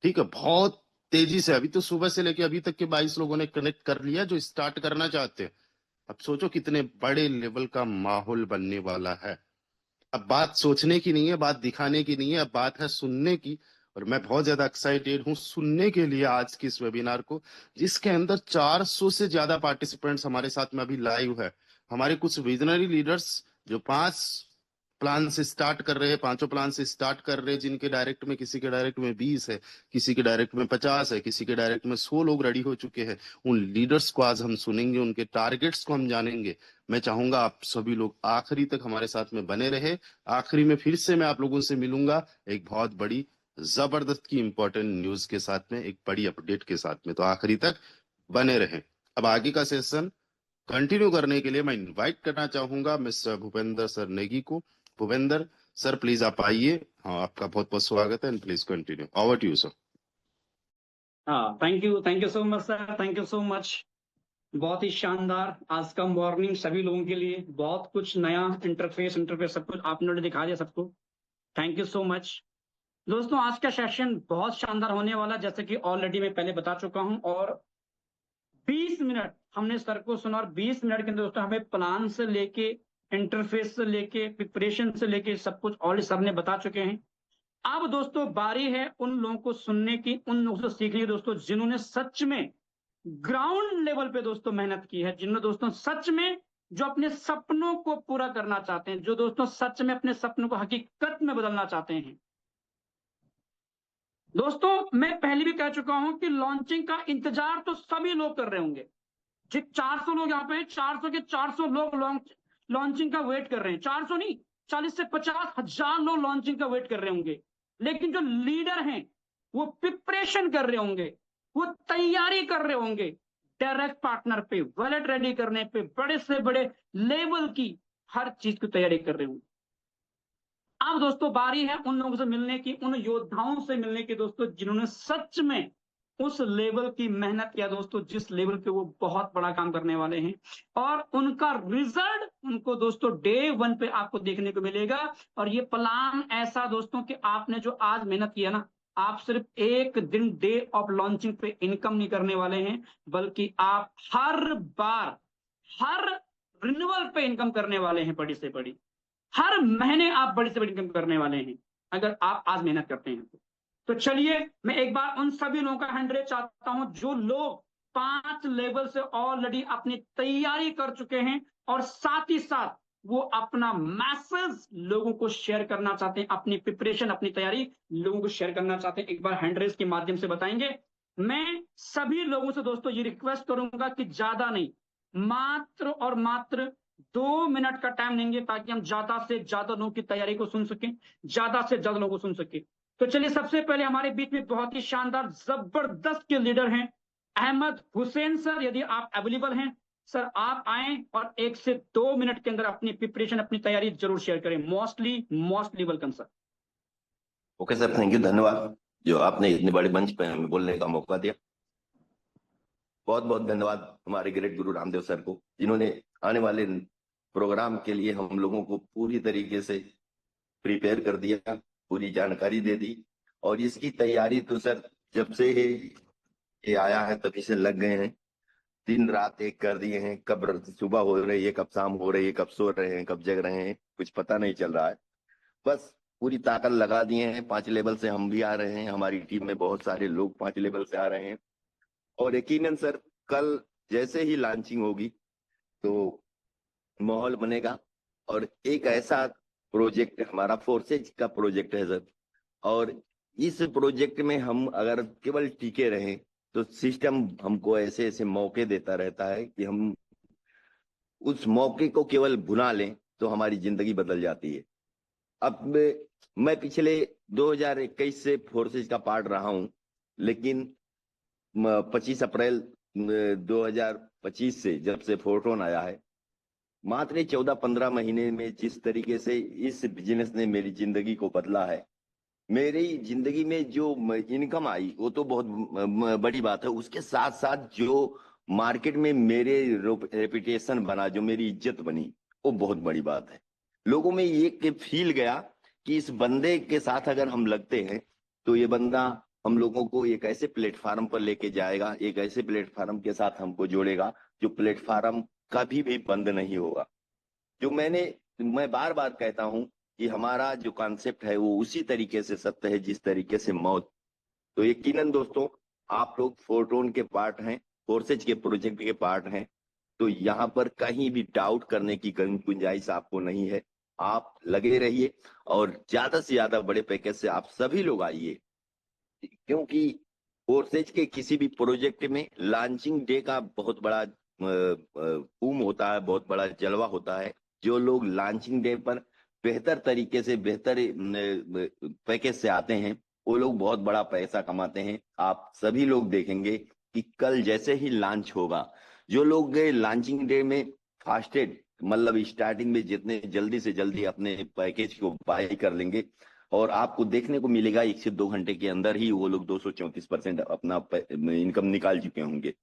ठीक है। बहुत तेजी से, अभी तो सुबह से लेके अभी तक के 22 लोगों ने कनेक्ट कर लिया जो स्टार्ट करना चाहते हैं। अब सोचो कितने बड़े लेवल का माहौल बनने वाला है। अब बात सोचने की नहीं है, बात दिखाने की नहीं है, अब बात है सुनने की। और मैं बहुत ज्यादा एक्साइटेड हूँ सुनने के लिए आज की इस वेबिनार को, जिसके अंदर 400 से ज्यादा पार्टिसिपेंट्स हमारे साथ में अभी लाइव है। हमारे कुछ विजनरी लीडर्स जो 5 प्लान से स्टार्ट कर रहे हैं, 5 प्लान से स्टार्ट कर रहे हैं, जिनके डायरेक्ट में, किसी के डायरेक्ट में 20 है, किसी के डायरेक्ट में 50 है, किसी के डायरेक्ट में 100 लोग रेडी हो चुके हैं। उन लीडर्स को आज हम सुनेंगे, उनके टारगेट्स को हम जानेंगे। मैं चाहूंगा आप सभी लोग आखिरी तक हमारे साथ में बने रहे। आखिरी में फिर से मैं आप लोगों से मिलूंगा एक बहुत बड़ी जबरदस्त की इंपॉर्टेंट न्यूज के साथ में, एक बड़ी अपडेट के साथ में। तो आखिरी तक बने रहें। अब आगे का सेशन कंटिन्यू करने के लिए मैं इनवाइट करना चाहूंगा मिस्टर भूपेंद्र सर नेगी को। भूपेंद्र सर प्लीज आप आइए। हाँ, आपका बहुत बहुत स्वागत है and please continue. Over to you sir. हाँ, thank you so much sir, thank you so much. बहुत ही शानदार आज का मॉर्निंग सभी लोगों के लिए, बहुत कुछ नया इंटरफेस सब कुछ आपने दिखा दिया सबको। थैंक यू सो मच दोस्तों। आज का सेशन बहुत शानदार होने वाला, जैसे कि ऑलरेडी मैं पहले बता चुका हूं। और 20 मिनट हमने सर को सुना, और 20 मिनट के अंदर दोस्तों हमें प्लान से लेके, इंटरफेस से लेके, प्रिपरेशन से लेके सब कुछ ऑलरेडी सर ने बता चुके हैं। अब दोस्तों बारी है उन लोगों को सुनने की, उन लोगों से सीखने की दोस्तों जिन्होंने सच में ग्राउंड लेवल पे दोस्तों मेहनत की है, जिन्होंने दोस्तों सच में जो अपने सपनों को पूरा करना चाहते हैं, जो दोस्तों सच में अपने सपनों को हकीकत में बदलना चाहते हैं। दोस्तों मैं पहले भी कह चुका हूं कि लॉन्चिंग का इंतजार तो सभी लोग कर रहे होंगे। जो 400 लोग यहाँ पे हैं, 400 के 400 लोग लॉन्चिंग का वेट कर रहे हैं। 400 नहीं, 40 से 50,000 लोग लॉन्चिंग का वेट कर रहे होंगे। लेकिन जो लीडर हैं वो प्रिपरेशन कर रहे होंगे, वो तैयारी कर रहे होंगे, डायरेक्ट पार्टनर पे, वॉलेट रेडी करने पे, बड़े से बड़े लेवल की हर चीज की तैयारी कर रहे होंगे। अब दोस्तों बारी है उन लोगों से मिलने की, उन योद्धाओं से मिलने की दोस्तों जिन्होंने सच में उस लेवल की मेहनत किया दोस्तों, जिस लेवल पे वो बहुत बड़ा काम करने वाले हैं। और उनका रिजल्ट उनको दोस्तों डे 1 पे आपको देखने को मिलेगा। और ये प्लान ऐसा दोस्तों कि आपने जो आज मेहनत किया ना, आप सिर्फ एक दिन डे ऑफ लॉन्चिंग पे इनकम नहीं करने वाले हैं, बल्कि आप हर बार, हर रिन्यूअल पे इनकम करने वाले हैं, बड़ी से बड़ी। हर महीने आप बड़ी से बड़ी इनकम करने वाले हैं अगर आप आज मेहनत करते हैं तो चलिए मैं एक बार उन सभी लोगों का हैंड रेज चाहता हूं जो लोग 5 लेवल से ऑलरेडी अपनी तैयारी कर चुके हैं, और साथ ही साथ वो अपना मैसेज लोगों को शेयर करना चाहते हैं, अपनी प्रिपरेशन, अपनी तैयारी लोगों को शेयर करना चाहते हैं। एक बार हैंड रेज के माध्यम से बताएंगे। मैं सभी लोगों से दोस्तों ये रिक्वेस्ट करूंगा कि ज्यादा नहीं, मात्र और मात्र 2 मिनट का टाइम लेंगे, ताकि हम ज्यादा से ज्यादा लोगों की तैयारी को सुन सकें, ज्यादा से ज्यादा लोगों को सुन सके। तो चलिए सबसे पहले हमारे बीच में बहुत ही शानदार जबरदस्त के लीडर हैं अहमद हुसैन सर। यदि आप अवेलेबल हैं सर आप आए और 1 से 2 मिनट के अंदर अपनी प्रिपरेशन, अपनी तैयारी जरूर शेयर करें। Mostly welcome sir. Okay sir, thank you, धन्यवाद जो आपने इतने बड़े मंच पे हमें बोलने का मौका दिया। बहुत बहुत धन्यवाद हमारे ग्रेट गुरु रामदेव सर को, जिन्होंने आने वाले प्रोग्राम के लिए हम लोगों को पूरी तरीके से प्रिपेयर कर दिया, पूरी जानकारी दे दी। और इसकी तैयारी तो सर जब से ये आया है तभी से लग गए हैं, दिन रात एक कर दिए हैं। कब सुबह हो रही है, कब शाम हो रही है, कब सो रहे हैं, कब जग रहे हैं, कुछ पता नहीं चल रहा है। बस पूरी ताकत लगा दिए हैं। 5 लेवल से हम भी आ रहे हैं, हमारी टीम में बहुत सारे लोग 5 लेवल से आ रहे हैं। और यकीनन सर कल जैसे ही लॉन्चिंग होगी तो माहौल बनेगा। और एक ऐसा प्रोजेक्ट हमारा फोर्सेज का प्रोजेक्ट है सर, और इस प्रोजेक्ट में हम अगर केवल टिके रहें तो सिस्टम हमको ऐसे ऐसे मौके देता रहता है कि हम उस मौके को केवल भुना लें तो हमारी जिंदगी बदल जाती है। अब मैं पिछले 2021 से फोर्सेज का पार्ट रहा हूं, लेकिन 25 अप्रैल 2025 से जब से फोर्टोन आया है, मात्र 14-15 महीने में जिस तरीके से इस बिजनेस ने मेरी जिंदगी को बदला है, मेरी जिंदगी में जो इनकम आई वो तो बहुत बड़ी बात है। उसके साथ साथ जो मार्केट में मेरे रेपुटेशन बना, जो मेरी इज्जत बनी, वो बहुत बड़ी बात है। लोगों में ये फील गया कि इस बंदे के साथ अगर हम लगते हैं तो ये बंदा हम लोगों को एक ऐसे प्लेटफार्म पर लेके जाएगा, एक ऐसे प्लेटफार्म के साथ हमको जोड़ेगा जो प्लेटफार्म कभी भी बंद नहीं होगा। जो मैं बार बार कहता हूं कि हमारा जो कॉन्सेप्ट है वो उसी तरीके से सत्य है जिस तरीके से मौत। तो यकीनन दोस्तों आप लोग फोर्टोन के पार्ट हैं, फोर्सेज के प्रोजेक्ट के पार्ट हैं, तो यहाँ पर कहीं भी डाउट करने की गुंजाइश आपको नहीं है। आप लगे रहिए और ज्यादा से ज्यादा बड़े पैकेज से आप सभी लोग आइए, क्योंकि फोर्सेज के किसी भी प्रोजेक्ट में लॉन्चिंग डे का बहुत बड़ा बूम होता है, बहुत बड़ा जलवा होता है। जो लोग लॉन्चिंग डे पर बेहतर तरीके से, बेहतर पैकेज से आते हैं, वो लोग बहुत बड़ा पैसा कमाते हैं। आप सभी लोग देखेंगे कि कल जैसे ही लॉन्च होगा, जो लोग लॉन्चिंग डे में फास्टेड, मतलब स्टार्टिंग में जितने जल्दी से जल्दी अपने पैकेज को बाय कर लेंगे, और आपको देखने को मिलेगा 1 से 2 घंटे के अंदर ही वो लोग 234% अपना इनकम निकाल चुके होंगे।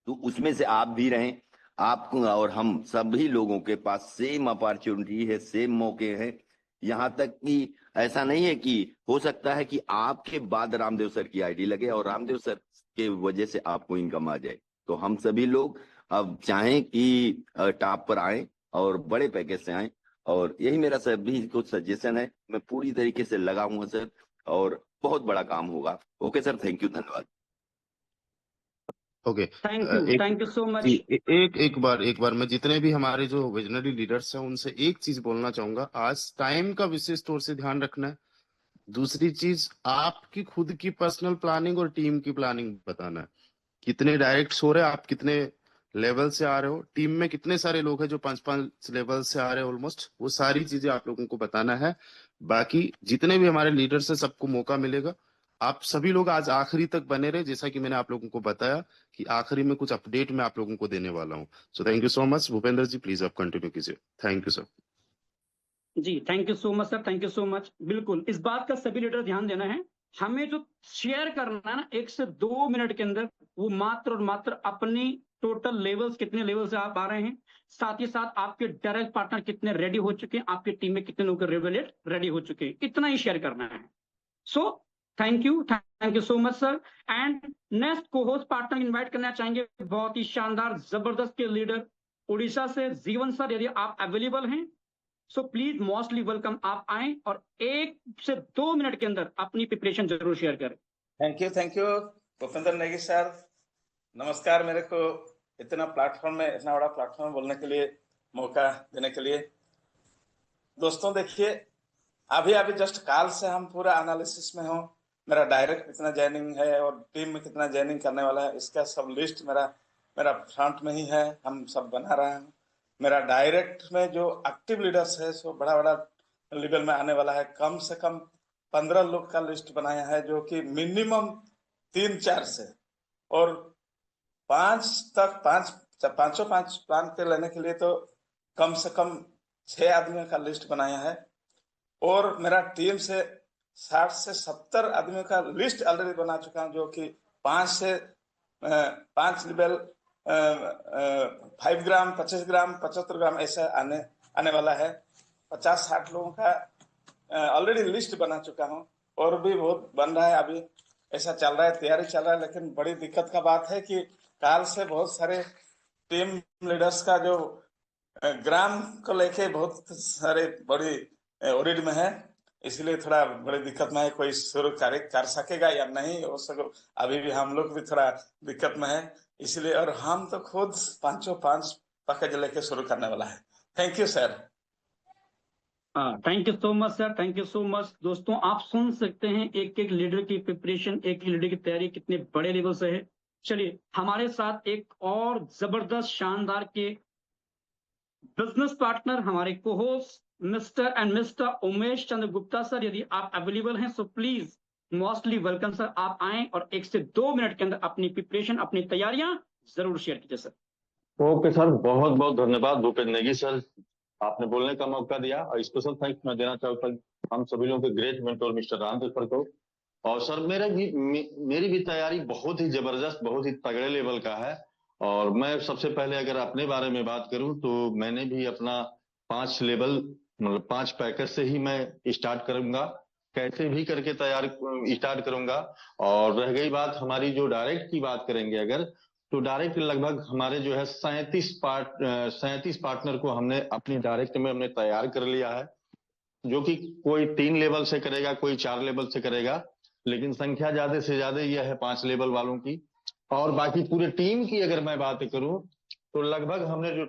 तो उसमें से आप भी रहें। आपको और हम सभी लोगों के पास सेम अपॉर्चुनिटी है, सेम मौके हैं। यहाँ तक कि ऐसा नहीं है कि हो सकता है कि आपके बाद रामदेव सर की आईडी लगे और रामदेव सर के वजह से आपको इनकम आ जाए। तो हम सभी लोग अब चाहें कि टॉप पर आए और बड़े पैकेज से आए, और यही मेरा सभी को सजेशन है। मैं पूरी तरीके से लगा हूँ सर, और बहुत बड़ा काम होगा। ओके सर, थैंक यू, धन्यवाद। Okay. Thank you so much. एक बार मैं जितने भी हमारे जो विजनरी लीडर्स हैं उनसे एक चीज बोलना चाहूंगा। आज टाइम का विशेष तौर से ध्यान रखना है। दूसरी चीज, आपकी खुद की पर्सनल प्लानिंग और टीम की प्लानिंग बताना है। कितने डायरेक्ट हो रहे हैं आप, कितने लेवल से आ रहे हो, टीम में कितने सारे लोग हैं जो 5-5 लेवल से आ रहे हैं ऑलमोस्ट, वो सारी चीजें आप लोगों को बताना है। बाकी जितने भी हमारे लीडर्स हैं सबको मौका मिलेगा। आप सभी लोग आज आखिरी तक बने रहे, जैसा कि मैंने आप लोगों को बताया कि आखिरी में कुछ अपडेट मैं आप लोगों को देने वाला हूँ। So thank you so much. Bhupendra ji please आप कंटिन्यू कीजिए। Thank you sir. Ji thank you so much sir, thank you so much. बिल्कुल इस बात का सभी लीडर ध्यान देना है, हमें जो शेयर करना है ना 1 से 2 मिनट के अंदर, वो मात्र और मात्र अपनी टोटल लेवल्स, कितने लेवल से आप आ रहे हैं, साथ ही साथ आपके डायरेक्ट पार्टनर कितने रेडी हो चुके हैं, आपकी टीम में कितने लोग रेवलेट रेडी हो चुके हैं, इतना ही शेयर करना है। सो thank you so much sir. And next को होस्ट पार्टनर इन्वाइट करना चाहेंगे, बहुत ही शानदार जबरदस्त के लीडर उड़ीसा से जीवन सर, यदि आप अवेलेबल हैं सो प्लीज मोस्टली वेलकम, आप आए और 1 से 2 मिनट के अंदर अपनी प्रिपरेशन जरूर शेयर करें। Thank you Bhupendra Negi sir. नमस्कार। मेरे को इतना प्लेटफॉर्म में, इतना बड़ा प्लेटफॉर्म बोलने के लिए, मौका देने के लिए। दोस्तों देखिए, अभी जस्ट कॉल से हम पूरा एनालिसिस में हो। मेरा डायरेक्ट कितना जॉइनिंग है और टीम में कितना जॉइनिंग करने वाला है, इसका सब लिस्ट मेरा फ्रंट में ही है, हम सब बना रहे हैं। मेरा डायरेक्ट में जो एक्टिव लीडर्स है सो बड़ा लेवल में आने वाला है। कम से कम 15 लोग का लिस्ट बनाया है, जो कि मिनिमम 3-4 से और 5 तक, 5 पांचों पांच प्लान के लेने के लिए तो कम से कम 6 आदमियों का लिस्ट बनाया है और मेरा टीम से 60 से 70 आदमियों का लिस्ट ऑलरेडी बना चुका हूं, जो कि 5 लेवल 5 ग्राम, 25 ग्राम, 75 ग्राम ऐसा आने वाला है। 50-60 लोगों का ऑलरेडी लिस्ट बना चुका हूं और भी बहुत बन रहा है, अभी ऐसा चल रहा है, तैयारी चल रहा है। लेकिन बड़ी दिक्कत का बात है कि काल से बहुत सारे टीम लीडर्स का जो ग्राम को लेके बहुत सारे बड़ी ओरिड में है, इसलिए थोड़ा बड़ी दिक्कत में है, कोई शुरू कार्य कर सकेगा या नहीं हो सको, अभी भी हम लोग भी थोड़ा दिक्कत में है, इसलिए। और हम तो खुद 5 पैकेज लेके शुरू करने वाला है। Thank you sir. Thank you so much sir, thank you so much. दोस्तों आप सुन सकते हैं एक एक लीडर की प्रिपरेशन, एक लीडर की तैयारी कितने बड़े लेवल से है। चलिए हमारे साथ एक और जबरदस्त शानदार के बिजनेस पार्टनर हमारे co-host mister and mister Umesh Chandra Gupta sir, यदि आप अवेलेबल हैं सो प्लीज मोस्टली वेलकम सर, आप आए और 1 से 2 मिनट के अंदर अपनी प्रिपरेशन, अपनी तैयारियां जरूर शेयर कीजिए सर। ओके सर, बहुत बहुत धन्यवाद भूपेंद्र नेगी सर, आपने बोलने का मौका दिया। और स्पेशल थैंक्स मैं देना चाहूँगा हम सभी लोगों के great mentor mister Ramdev sir को। और सर मेरी भी तैयारी बहुत ही जबरदस्त, बहुत ही तगड़े लेवल का है। और मैं सबसे पहले अगर अपने बारे में बात करूं तो मैंने भी अपना 5 लेवल मतलब 5 पैकेज से ही मैं स्टार्ट करूंगा, कैसे भी करके तैयार स्टार्ट करूंगा। और रह गई बात हमारी जो डायरेक्ट की बात करेंगे अगर, तो डायरेक्ट लगभग हमारे जो है 37 पार्टनर को हमने अपनी डायरेक्ट में हमने तैयार कर लिया है, जो कि कोई 3 लेवल से करेगा, कोई 4 लेवल से करेगा, लेकिन संख्या ज्यादा से ज्यादा यह है 5 लेवल वालों की। और बाकी पूरे टीम की अगर मैं बात करूं तो लगभग हमने जो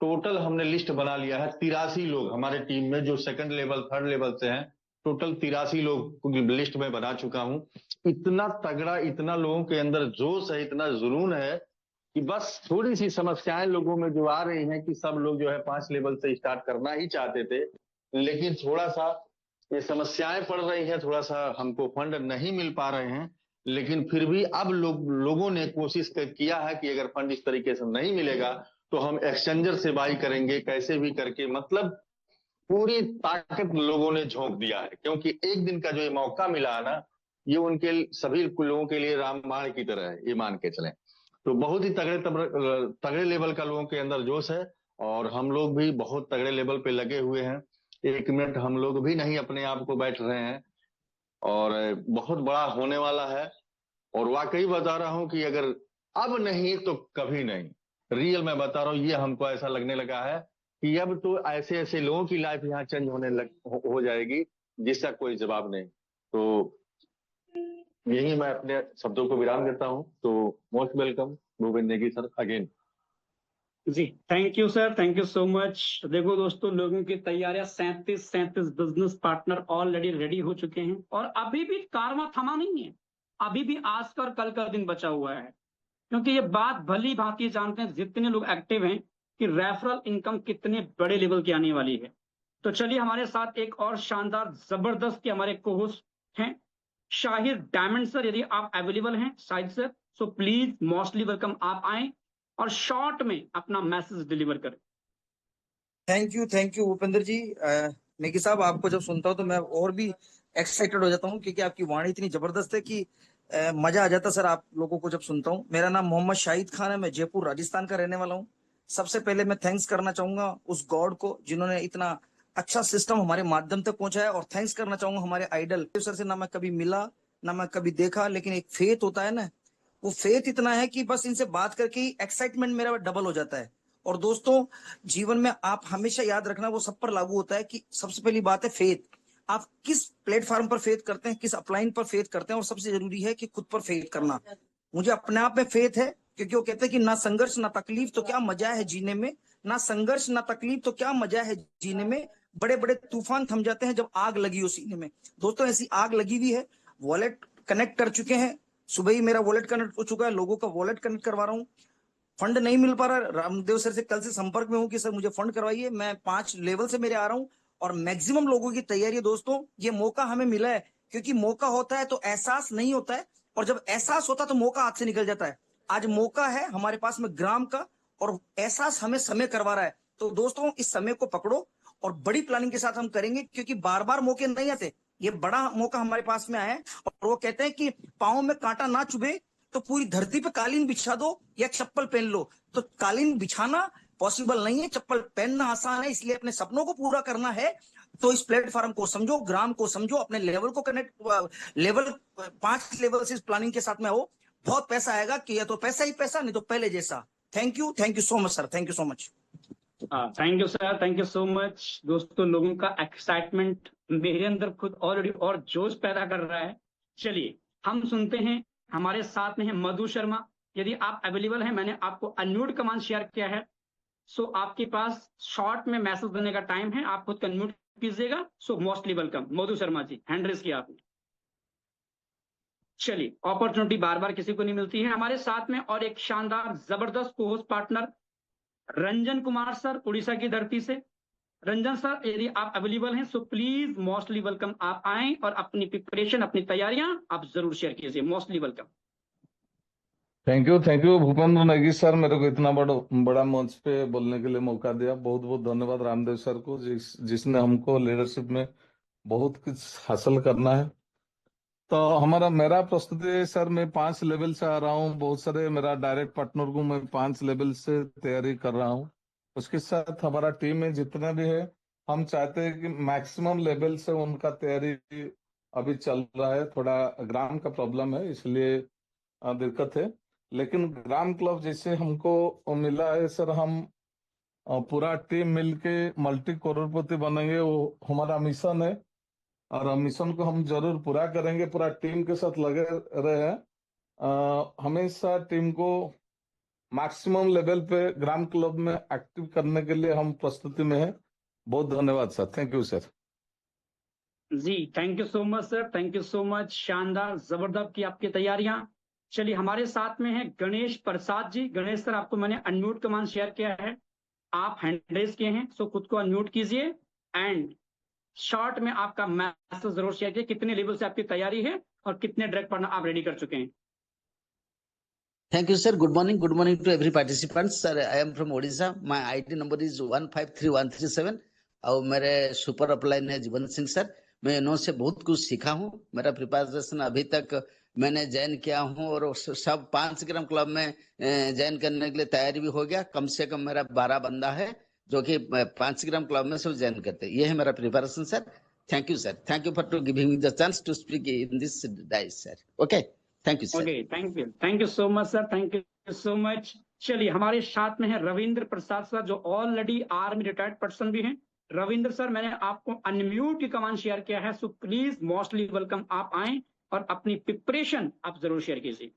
टोटल हमने लिस्ट बना लिया है 83 लोग हमारे टीम में जो 2nd लेवल 3rd लेवल से हैं, टोटल 83 लोग लिस्ट में बना चुका हूं। इतना तगड़ा, इतना लोगों के अंदर जोश है, इतना जुनून है कि बस थोड़ी सी समस्याएं लोगों में जो आ रही हैं कि सब लोग जो है 5 लेवल से स्टार्ट करना ही चाहते थे, लेकिन थोड़ा सा ये समस्याएं पड़ रही हैं, थोड़ा सा हमको फंड नहीं मिल पा रहे हैं। लेकिन फिर भी अब लोगों ने कोशिश किया है कि अगर फंड इस तरीके से नहीं मिलेगा तो हम एक्सचेंजर से बाई करेंगे, कैसे भी करके, मतलब पूरी ताकत लोगों ने झोंक दिया है। क्योंकि एक दिन का जो ये मौका मिला है ना, ये उनके सभी लोगों के लिए रामबाण की तरह है, ये मान के चलें। तो बहुत ही तगड़े लेवल का लोगों के अंदर जोश है और हम लोग भी बहुत तगड़े लेवल पे लगे हुए हैं। 1 मिनट हम लोग भी नहीं अपने आप को बैठ रहे हैं और बहुत बड़ा होने वाला है। और वाकई बता रहा हूं कि अगर अब नहीं तो कभी नहीं, रियल मैं बता रहा हूं, ये हमको ऐसा लगने लगा है कि अब तो ऐसे ऐसे लोगों की लाइफ यहाँ चेंज हो जाएगी जिसका कोई जवाब नहीं। तो यही मैं अपने शब्दों को विराम देता हूं। तो most welcome Bhupendra Negi sir again. जी thank you sir, thank you so much. देखो दोस्तों, लोगों की तैयारियां 37 बिजनेस पार्टनर ऑलरेडी रेडी हो चुके हैं और अभी भी कारवां थमा नहीं है, अभी भी आज का और कल का दिन बचा हुआ है। क्योंकि ये बात भली भांति जानते हैं जितने लोग एक्टिव हैं कि रेफरल इनकम कितने बड़े लेवल की आने वाली है। तो चलिए हमारे साथ एक और शानदार जबरदस्त के हमारे को-होस्ट हैं शाहिर डायमंड सर, यदि आप अवेलेबल हैं Shahid sir so please mostly welcome, आप आए और शॉर्ट में अपना मैसेज डिलीवर करें। थैंक यू भूपेंद्र जी। नेगी साहब, आपको जब सुनता हूं तो मैं और भी एक्साइटेड हो जाता हूं क्योंकि आपकी वाणी इतनी जबरदस्त है कि मजा आ जाता सर आप लोगों को जब सुनता हूं। मेरा नाम मोहम्मद शाहिद खान है, मैं जयपुर राजस्थान का रहने वाला हूं। सबसे पहले मैं थैंक्स करना चाहूंगा उस गॉड को जिन्होंने इतना अच्छा सिस्टम हमारे माध्यम तक पहुंचाया, और थैंक्स करना चाहूंगा हमारे आइडल सर से। ना मैं कभी मिला ना मैं कभी देखा, लेकिन एक फेथ होता है ना, वो फेथ इतना है कि बस इनसे बात करके ही एक्साइटमेंट मेरा डबल हो जाता है। और दोस्तों, जीवन में आप हमेशा याद रखना, वो सब पर लागू होता है कि सबसे पहली बात है फेथ। आप किस प्लेटफॉर्म पर फेथ करते हैं, किस अपलाइन पर फेथ करते हैं, और सबसे जरूरी है कि खुद पर फेथ करना। मुझे अपने आप में फेथ है क्योंकि वो कहते हैं कि ना संघर्ष ना तकलीफ तो क्या मजा है जीने में, ना संघर्ष ना तकलीफ तो क्या मजा है जीने में, बड़े बड़े तूफान थम जाते हैं जब आग लगी हो सीने में। दोस्तों, ऐसी आग लगी हुई है। वॉलेट कनेक्ट कर चुके हैं, सुबह ही मेरा वॉलेट कनेक्ट हो चुका है, लोगों का वॉलेट कनेक्ट करवा रहा हूँ। फंड नहीं मिल पा रहा, रामदेव सर से कल से संपर्क में हूं कि सर मुझे फंड करवाइए। मैं 5 लेवल से मेरे आ रहा हूं और मैक्सिमम लोगों की तैयारी है। दोस्तों, ये मौका हमें मिला है क्योंकि मौका होता है तो एहसास नहीं होता है, और जब एहसास होता है तो मौका हाथ से निकल जाता है। आज मौका है हमारे पास में ग्राम का और एहसास हमें समय करवा रहा है। तो दोस्तों इस समय को पकड़ो और बड़ी प्लानिंग के साथ हम करेंगे, क्योंकि बार बार मौके नहीं आते। ये बड़ा मौका हमारे पास में आया है और वो कहते हैं कि पाँव में कांटा ना चुभे तो पूरी धरती पे कालीन बिछा दो या चप्पल पहन लो। तो कालीन बिछाना पॉसिबल नहीं है, चप्पल पहनना आसान है। इसलिए अपने सपनों को पूरा करना है तो इस प्लेटफॉर्म को समझो, ग्राम को समझो, अपने लेवल को कनेक्ट, लेवल 5 लेवल से इस प्लानिंग के साथ में हो। बहुत पैसा आएगा कि या तो पैसा ही पैसा, नहीं तो पहले जैसा। Thank you so much sir, thank you so much. Thank you sir, thank you so much. दोस्तों लोगों का एक्साइटमेंट मेरे अंदर खुद ऑलरेडी और जोश पैदा कर रहा है। चलिए हम सुनते हैं, हमारे साथ में है मधु शर्मा। यदि आप अवेलेबल हैं, मैंने आपको अनम्यूट कमांड शेयर किया है। सो आपके पास शॉर्ट में मैसेज देने का टाइम है, आप खुद को अनम्यूट कीजिएगा। So mostly welcome Madhu Sharma ji, hand raise किया आपने। चलिए, अपॉर्चुनिटी बार बार किसी को नहीं मिलती है। हमारे साथ में और एक शानदार जबरदस्त को host partner Ranjan Kumar sir, Orissa की धरती से। रंजन सर यदि आप अवेलेबल हैं सो प्लीज मोस्टली वेलकम, आप आएं और अपनी प्रिपरेशन, अपनी तैयारियां आप जरूर शेयर कीजिए। Mostly welcome. Thank you Bhupendra Negi sir, मेरे को इतना बड़ा मंच पे बोलने के लिए मौका दिया। बहुत बहुत धन्यवाद रामदेव सर को, जिसने हमको लीडरशिप में बहुत कुछ हासिल करना है। तो मेरा प्रस्तुति सर, मैं 5 लेवल से आ रहा हूँ। बहुत सारे मेरा डायरेक्ट पार्टनर को मैं 5 लेवल से तैयारी कर रहा हूँ। उसके साथ हमारा टीम में जितना भी है, हम चाहते हैं कि मैक्सिमम लेवल से उनका तैयारी अभी चल रहा है। थोड़ा ग्राम का प्रॉब्लम है, इसलिए दिक्कत है। लेकिन ग्राम क्लब जैसे हमको मिला है सर, हम पूरा टीम मिलके मल्टी करोड़पति बनेंगे, वो हमारा मिशन है। और मिशन को हम जरूर पूरा करेंगे, पूरा टीम के साथ लगे रहे हैं। हमेशा टीम को मैक्सिमम लेवल पे ग्राम क्लब में एक्टिव करने के लिए हम प्रस्तुति में है। बहुत धन्यवाद सर, thank you sir ji. Thank you so much sir, thank you so much. शानदार, जबरदस्त की आपकी तैयारियां। चलिए हमारे साथ में है गणेश प्रसाद जी। गणेश सर आपको मैंने अनम्यूट कमांड शेयर किया है, आप हैंड रेज किए हैं, सो खुद को अनम्यूट कीजिए एंड शॉर्ट में आपका मैसेज जरूर शेयर कीजिए। कितने लेवल से आपकी तैयारी है और कितने डायरेक्ट पार्टनर आप रेडी कर चुके हैं। Thank you, sir. Good morning to every participant. Sir, I am from Odisha. My ID number is 153137. और मेरे सुपर अपलाइन है जीवन सिंह सर। मैं इनसे बहुत कुछ सीखा हूँ। मेरा प्रिपरेशन अभी तक मैंने ज्वाइन किया हूँ और सब 5 ग्राम क्लब में ज्वाइन करने के लिए तैयारी भी हो गया। कम से कम मेरा 12 बंदा है जो कि 5 ग्राम क्लब में सब ज्वाइन करते हैं। ये है मेरा preparation sir. Thank you sir, thank you for to giving me the chance to speak in this dais sir. Okay, thank you sir. Okay, thank you so much sir, thank you so much. चलिए हमारे साथ में है Ravindra Prasad sir, जो already army retired person भी हैं। Ravindra sir, मैंने आपको अनम्यूट की कमांड शेयर किया है, सो प्लीज मोस्टली वेलकम, आप आएं और अपनी प्रिपरेशन आप जरूर शेयर कीजिए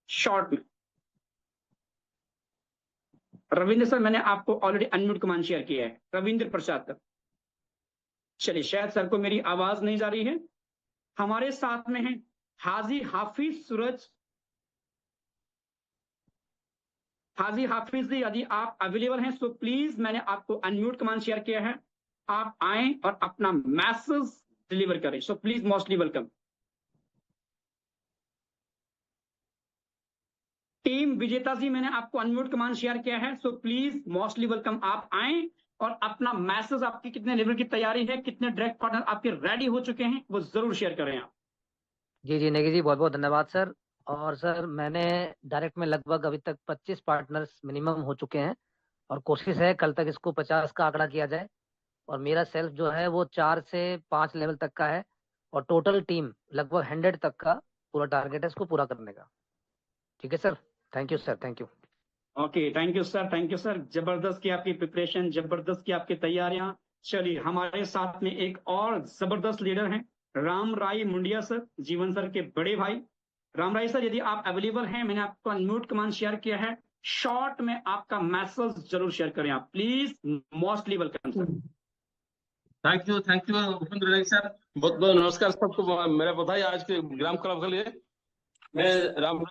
शॉर्ट में। रविंद्र सर, मैंने आपको ऑलरेडी अनम्यूट कमांड शेयर किया है, रविंद्र प्रसाद सर। चलिए, शायद सर को मेरी आवाज नहीं जा रही है। हमारे साथ में है हाजी हाफिज सूरज। हाजी हाफिज जी, यदि आप अवेलेबल हैं सो प्लीज, मैंने आपको अनम्यूट कमांड शेयर किया है, आप आएं और अपना मैसेज डिलीवर करें। सो प्लीज मोस्टली वेलकम। टीम विजेता जी, मैंने आपको अनम्यूट कमांड शेयर किया है, सो प्लीज मोस्टली वेलकम, आप आएं और अपना मैसेज, आपकी कितने लेवल की तैयारी है, कितने डायरेक्ट पार्टनर आपके रेडी हो चुके हैं, वो जरूर शेयर करें आप। जी नेगी जी, बहुत बहुत धन्यवाद सर। और सर, मैंने डायरेक्ट में लगभग अभी तक 25 पार्टनर्स मिनिमम हो चुके हैं और कोशिश है कल तक इसको 50 का आंकड़ा किया जाए। और मेरा सेल्फ जो है वो 4 से 5 लेवल तक का है और टोटल टीम लगभग 100 तक का पूरा टारगेट है इसको पूरा करने का। ठीक है sir, thank you sir, thank you. Okay, thank you sir, thank you sir. जबरदस्त की आपकी प्रिपरेशन, जबरदस्त की आपकी तैयारियां। चलिए हमारे साथ में एक और जबरदस्त लीडर हैं, राम राय मुंडिया सर, जीवन सर के बड़े भाई। राम राय सर, यदि आप अवेलेबल हैं, मैंने आपको अनम्यूट कमांड शेयर किया है, शॉर्ट में आपका मैसेज जरूर शेयर करें आप, please mostly welcome sir. Thank you Bhupendra Negi sir. बहुत बहुत नमस्कार सबको, मेरा बधाई आज के ग्राम क्लब के लिए। मैं राम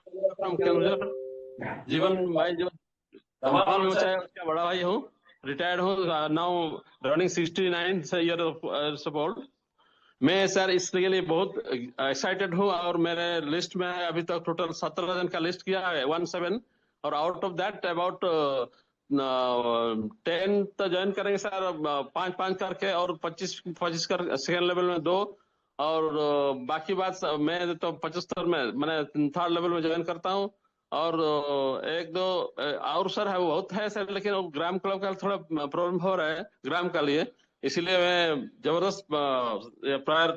जीवन भाई जो धमाल में मचाया उसका बड़ा भाई हूँ, रिटायर्ड हूँ, now running 69 year of old. मैं सर इसके लिए बहुत एक्साइटेड हूँ और मेरे लिस्ट में है अभी तक टोटल 17 जन का लिस्ट किया है, 17 और आउट ऑफ दैट अबाउट 10 तो ज्वाइन करेंगे सर, 5 करके, और 25 कर सेकेंड लेवल में 2, और बाकी बात मैं तो 75 में मैंने थर्ड लेवल में ज्वाइन करता हूँ। और 1-2 और सर है, वो बहुत है सर, लेकिन वो ग्राम क्लब का थोड़ा प्रॉब्लम हो रहा है ग्राम का लिए, इसीलिए मैं जबरदस्त प्रायर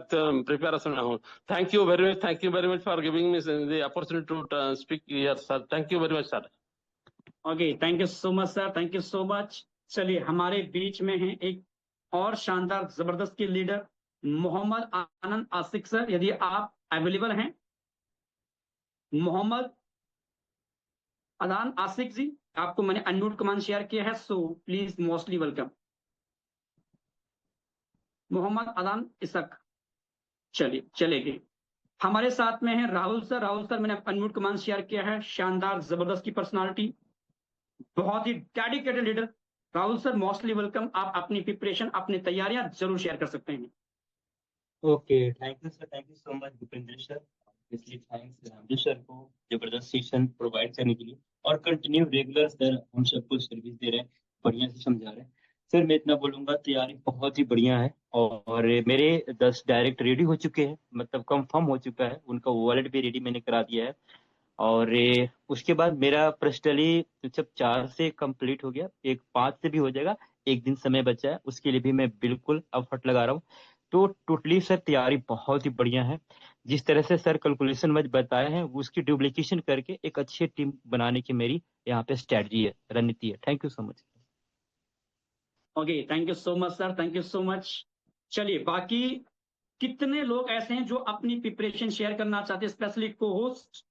प्रिपेरेशन में हूँ। Thank you very much for giving me the opportunity to speak here sir. Thank you very much sir. Okay, thank you so much sir, thank you so much. चलिए, हमारे बीच में है एक और शानदार जबरदस्त की लीडर मोहम्मद आनंद आसिक सर, यदि आप अवेलेबल हैं। मोहम्मद अदान आसिक जी, आपको मैंने अनम्यूट कमांड शेयर किया है, so please mostly welcome Mohammad Adan इसक। चलिए चलेगी। हमारे साथ में है राहुल सर। राहुल सर, मैंने अनम्यूट कमांड शेयर किया है, शानदार जबरदस्त की पर्सनालिटी, बहुत ही dedicated leader. Rahul sir mostly welcome, आप अपनी प्रिपरेशन, अपनी तैयारियां जरूर शेयर कर सकते हैं। Okay, thank you sir, thank you so much Bhupendra sir. इसलिए थैंक्स रामदेव सर को जबरदस्त सेशन प्रोवाइड करने के लिए, और कंटिन्यू रेगुलर सर हम सबको सर्विस दे रहे हैं, बढ़िया से समझा रहे हैं। सर मैं इतना बोलूंगा, तैयारी बहुत ही बढ़िया है, और मेरे 10 डायरेक्ट रेडी हो चुके हैं, मतलब कंफर्म हो चुका है, उनका वॉलेट भी रेडी मैंने करा दिया है। और उसके बाद मेरा पर्सनली जब 4 से कंप्लीट हो गया, एक 5 से भी हो जाएगा, एक दिन समय बचा है, उसके लिए भी मैं बिल्कुल एफर्ट लगा रहा हूँ। तो टोटली सर तैयारी बहुत ही बढ़िया है। जिस तरह से सर कैलकुलेशन में बताए हैं, उसकी डुप्लीकेशन करके एक अच्छी टीम बनाने की मेरी यहाँ पे स्ट्रेटजी है, रणनीति है। Thank you so much. Okay, thank you so much sir, thank you so much. चलिए, बाकी कितने लोग ऐसे हैं जो अपनी प्रिपरेशन शेयर करना चाहते हैं, स्पेशली को होस्ट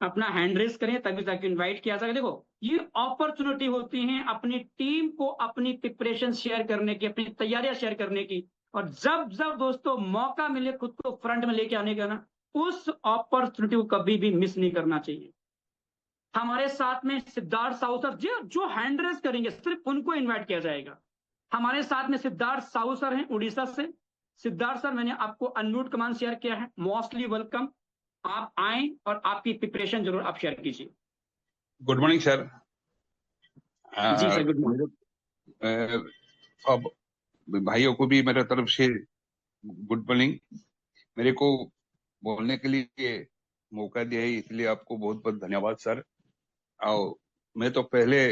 अपना हैंड रेस करें, तभी तक इनवाइट किया जाएगा। देखो, ये अपॉर्चुनिटी होती है अपनी टीम को अपनी प्रिपरेशन शेयर करने की, अपनी तैयारियां शेयर करने की, और जब जब दोस्तों मौका मिले खुद को फ्रंट में लेके आने का ना, उस अपॉर्चुनिटी को कभी भी मिस नहीं करना चाहिए। हमारे साथ में सिद्धार्थ साहू सर जी, जो हैंड रेस करेंगे सिर्फ उनको इन्वाइट किया जाएगा। हमारे साथ में सिद्धार्थ साहू सर हैं उड़ीसा से। सिद्धार्थ सर, मैंने आपको अनम्यूट कमांड शेयर किया है, मोस्टली वेलकम, आप आए और आपकी प्रिपरेशन जरूर आप शेयर कीजिए। Good morning sir. जी सर, गुड मॉर्निंग। अब भाइयों को भी मेरे तरफ से गुड मॉर्निंग। मेरे को बोलने के लिए मौका दिया है, इसलिए आपको बहुत बहुत धन्यवाद सर। और मैं तो पहले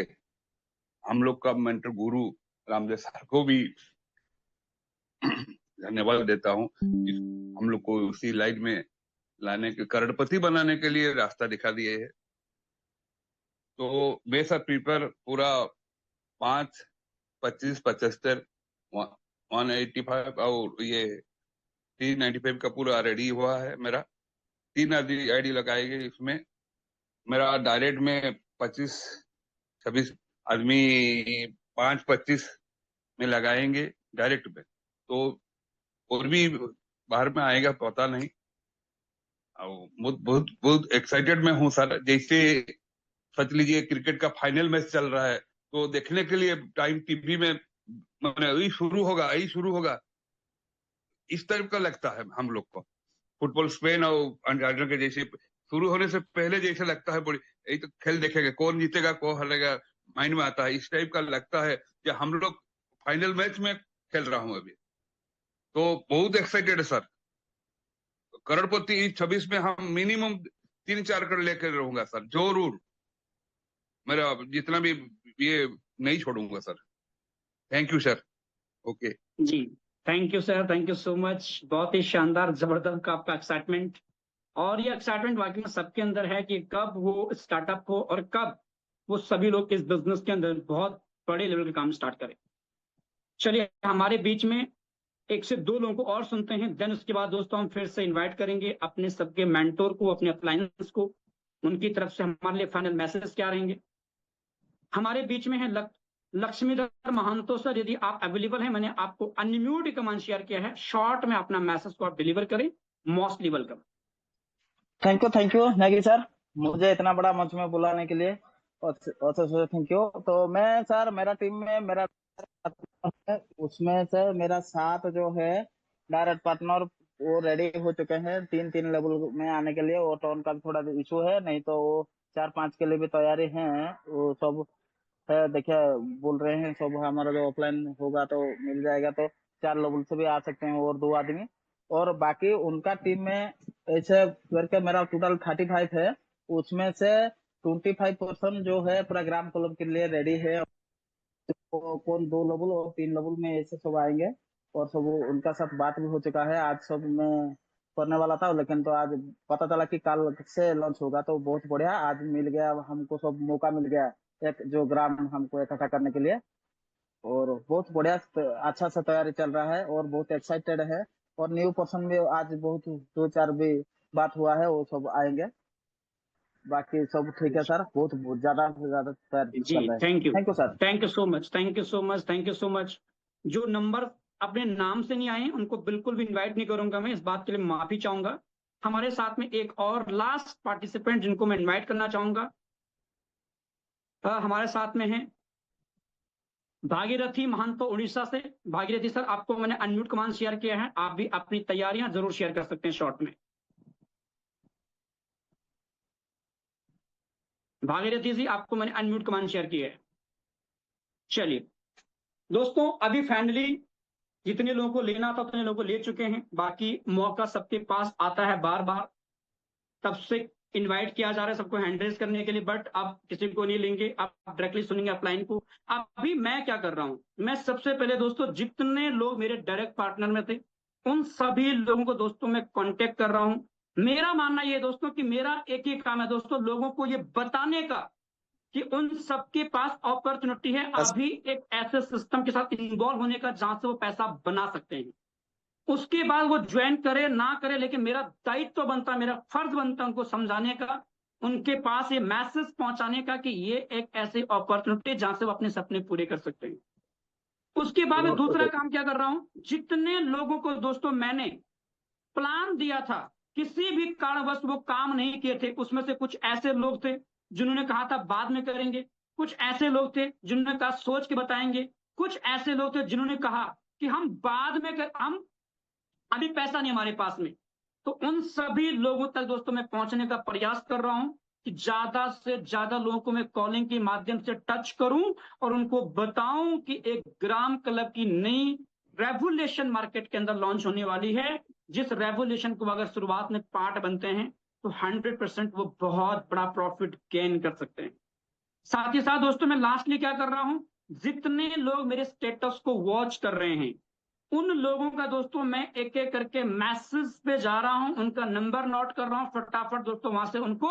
हम लोग का मेंटर गुरु रामदेव सर को भी धन्यवाद देता हूँ, हम लोग को उसी लाइन में लाने के, करोड़पति बनाने के लिए रास्ता दिखा दिए है। तो मैं सर प्रिपेयर पूरा 5, 25, 75, 185 और ये 395 का पूरा रेडी हुआ है। मेरा 3 आईडी लगाएंगे इसमें। मेरा डायरेक्ट में 25-26 आदमी 5-25 में लगाएंगे डायरेक्ट में, तो और भी बाहर में आएगा पता नहीं। बहुत बहुत बहुत एक्साइटेड में हूँ सर। जैसे सोच लीजिए क्रिकेट का फाइनल मैच चल रहा है, तो देखने के लिए टाइम टीवी में मैंने यही शुरू होगा इस टाइप का लगता है हम लोग को। फुटबॉल स्पेन और अर्जेंटीना के जैसे शुरू होने से पहले जैसे लगता है, बड़ी यही तो खेल देखेंगे, कौन जीतेगा कौन हारेगा माइंड में आता है, इस टाइप का लगता है कि हम लोग फाइनल मैच में खेल रहा हूँ अभी। तो बहुत एक्साइटेड है सर। करोड़पति 26 में हम मिनिमम 3-4 करोड़ लेकर रहूंगा सर, जरूर। मेरा जितना भी ये नहीं छोड़ूंगा sir. Thank you sir. Okay जी, thank you sir, thank you so much. बहुत ही शानदार जबरदस्त का आपका एक्साइटमेंट, और ये एक्साइटमेंट वाकई में सबके अंदर है कि कब वो स्टार्टअप हो और कब वो सभी लोग इस बिजनेस के अंदर बहुत बड़े लेवल के काम स्टार्ट करें। चलिए, हमारे बीच में 1 से 2 लोगों को और सुनते हैं, देन उसके बाद दोस्तों हम फिर से इन्वाइट करेंगे अपने सबके मेंटोर को, अपने अपलाइंस को, उनकी तरफ से हमारे लिए फाइनल मैसेज क्या रहेंगे। हमारे बीच में है लक्ष्मीधर महांतो सर, यदि आप अवेलेबल हैं, मैंने आपको अनम्यूट कमांड शेयर किया है, शॉर्ट में अपना मैसेज को आप डिलीवर करें, mostly welcome. Thank you Negi sir, मुझे इतना बड़ा मंच में बुलाने के लिए थैंक यू। तो मैं सर, मेरा टीम में उसमें सर मेरा साथ जो है डायरेक्ट पार्टनर वो रेडी हो चुके हैं 3 लेवल में आने के लिए। वो टोन का भी थोड़ा इशू है, नहीं तो वो 4-5 के लिए भी तैयारी है। वो सब है, देखिए बोल रहे हैं सब हमारा जो ऑफलाइन होगा तो मिल जाएगा, तो 4 लेवल से भी आ सकते हैं और 2 आदमी। और बाकी उनका टीम में ऐसे करके मेरा टोटल 35 है, उसमें से 25% जो है पूरा ग्राम क्लब के लिए रेडी है। कौन 2 लेवल और 3 लेवल में ऐसे सब आएंगे, और सब उनका साथ बात भी हो चुका है। आज सब मैं करने वाला था, लेकिन तो आज पता चला कि कल से लॉन्च होगा, तो बहुत बढ़िया आज मिल गया हमको, सब मौका मिल गया एक जो ग्राम हमको इकट्ठा करने के लिए। और बहुत बढ़िया अच्छा सा तैयारी चल रहा है और बहुत एक्साइटेड है। और न्यू पर्सन भी आज बहुत 2-4 भी बात हुआ है, वो सब आएंगे। बाकी सब ठीक है सर, बहुत ज्यादा से ज्यादा तैयारी जी चल रहा है। Thank you, thank you sir. Thank you so much, thank you so much, thank you so much. जो नंबर अपने नाम से नहीं आए हैं उनको बिल्कुल भी इनवाइट नहीं करूंगा, मैं इस बात के लिए माफी चाहूंगा। हमारे साथ में एक और लास्ट पार्टिसिपेंट जिनको मैं इनवाइट करना चाहूंगा, हमारे साथ में है भागीरथी महंतो उड़ीसा से। भागीरथी सर, आपको मैंने अनम्यूट कमांड शेयर किया है, आप भी अपनी तैयारियां जरूर शेयर कर सकते हैं शॉर्ट में। भागीरथी जी, आपको मैंने अनम्यूट कमांड शेयर किया है। चलिए दोस्तों, अभी फाइनली जितने लोगों को लेना था उतने लोगों को ले चुके हैं। बाकी मौका सबके पास आता है बार बार, तब से इनवाइट किया जा रहा है सबको हैंड रेज करने के लिए, बट अब किसी को नहीं लेंगे, आप डायरेक्टली सुनेंगे अपलाइन को। अभी मैं क्या कर रहा हूं, मैं सबसे पहले दोस्तों जितने लोग मेरे डायरेक्ट पार्टनर में थे उन सभी लोगों को दोस्तों मैं कांटेक्ट कर रहा हूं। मेरा मानना ये दोस्तों कि मेरा एक ही काम है दोस्तों, लोगों को ये बताने का कि उन सबके पास अपॉर्चुनिटी है अभी एक ऐसे सिस्टम के साथ इन्वॉल्व होने का जहां से वो पैसा बना सकते हैं। उसके बाद वो ज्वाइन करे ना करे, लेकिन मेरा दायित्व तो बनता, मेरा फर्ज बनता उनको समझाने का, उनके पास ये मैसेज पहुंचाने का कि ये एक ऐसी अपॉर्चुनिटी जहां से वो अपने सपने पूरे कर सकते हैं। उसके बाद मैं दूसरा काम क्या कर रहा हूं, जितने लोगों को दोस्तों मैंने प्लान दिया था किसी भी कारणवश वो काम नहीं किए थे, उसमें से कुछ ऐसे लोग थे जिन्होंने कहा था बाद में करेंगे, कुछ ऐसे लोग थे जिन्होंने कहा सोच के बताएंगे, कुछ ऐसे लोग थे जिन्होंने कहा कि हम बाद में हम अभी पैसा नहीं हमारे पास में। तो उन सभी लोगों तक दोस्तों मैं पहुंचने का प्रयास कर रहा हूं कि ज्यादा से ज्यादा लोगों को मैं कॉलिंग के माध्यम से टच करूं और उनको बताऊं कि एक ग्राम क्लब की नई रेवोल्यूशन मार्केट के अंदर लॉन्च होने वाली है, जिस रेवोल्यूशन को अगर शुरुआत में पार्ट बनते हैं तो 100% वो बहुत बड़ा प्रॉफिट गेन कर सकते हैं। साथ ही साथ दोस्तों मैं लास्टली क्या कर रहा हूं, जितने लोग मेरे स्टेटस को वॉच कर रहे हैं उन लोगों का दोस्तों मैं एक एक करके मैसेज पे जा रहा हूं, उनका नंबर नोट कर रहा हूं, फटाफट दोस्तों वहां से उनको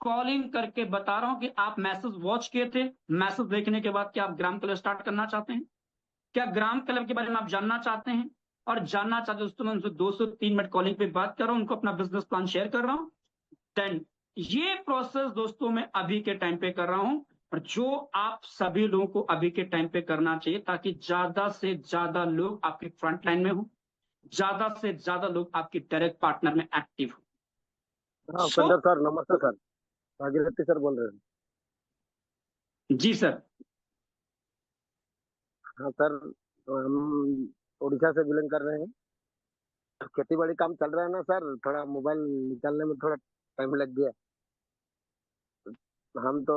कॉलिंग करके बता रहा हूं कि आप मैसेज वॉच किए थे, मैसेज देखने के बाद क्या आप ग्राम क्लब स्टार्ट करना चाहते हैं, क्या ग्राम क्लब के बारे में आप जानना चाहते हैं, और जानना चाहते दोस्तों मैं उनसे 2 से 3 मिनट कॉलिंग पे बात कर रहा हूं, उनको अपना बिजनेस प्लान शेयर कर रहा हूं। देन ये प्रोसेस दोस्तों मैं अभी के टाइम पे कर रहा हूं, और जो आप सभी लोगों को अभी के टाइम पे करना चाहिए ताकि ज्यादा से ज्यादा लोग आपके फ्रंट लाइन में हो, ज्यादा से ज्यादा लोग आपके डायरेक्ट पार्टनर में एक्टिव हो। हाँ उपेंद्र सर, नमस्ते सर, भागीरथी सर बोल रहे हैं। जी सर। हाँ सर, तो हम उड़ीसा से बिलोंग कर रहे हैं। खेती बाड़ी काम चल रहा है ना सर, थोड़ा मोबाइल निकालने में थोड़ा टाइम लग गया। हम तो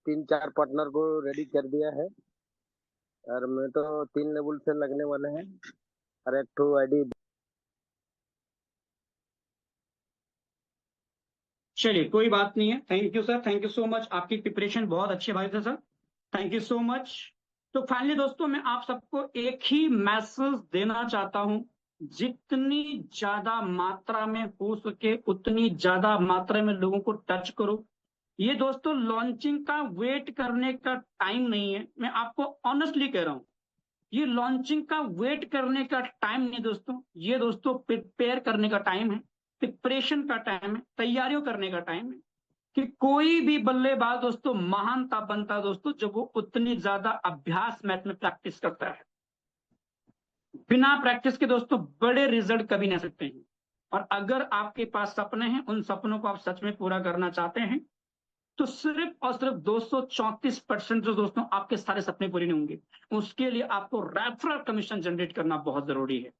3-4 पार्टनर को रेडी कर दिया है, और मैं तो 3 लेवल से लगने वाले हैं, और एक ठो आईडी। चलिए कोई बात नहीं है, thank you sir, thank you so much, आपकी प्रिपरेशन बहुत अच्छी भाई थे sir, thank you so much. तो फाइनली दोस्तों मैं आप सबको एक ही मैसेज देना चाहता हूं, जितनी ज्यादा मात्रा में हो सके उतनी ज्यादा मात्रा में लोगों को टच करो। ये दोस्तों लॉन्चिंग का वेट करने का टाइम नहीं है, मैं आपको ऑनेस्टली कह रहा हूं, ये लॉन्चिंग का वेट करने का टाइम नहीं दोस्तों, ये दोस्तों प्रिपेयर करने का टाइम है, प्रिपरेशन का टाइम है, तैयारियों करने का टाइम है। कि कोई भी बल्लेबाज दोस्तों महान तब बनता है दोस्तों जब वो उतनी ज्यादा अभ्यास मैच में प्रैक्टिस करता है। बिना प्रैक्टिस के दोस्तों बड़े रिजल्ट कभी नहीं सकते हैं, और अगर आपके पास सपने हैं, उन सपनों को आप सच में पूरा करना चाहते हैं, तो सिर्फ और सिर्फ 234% जो दोस्तों आपके सारे सपने पूरे नहीं होंगे, उसके लिए आपको रेफरल कमीशन जनरेट करना बहुत जरूरी है।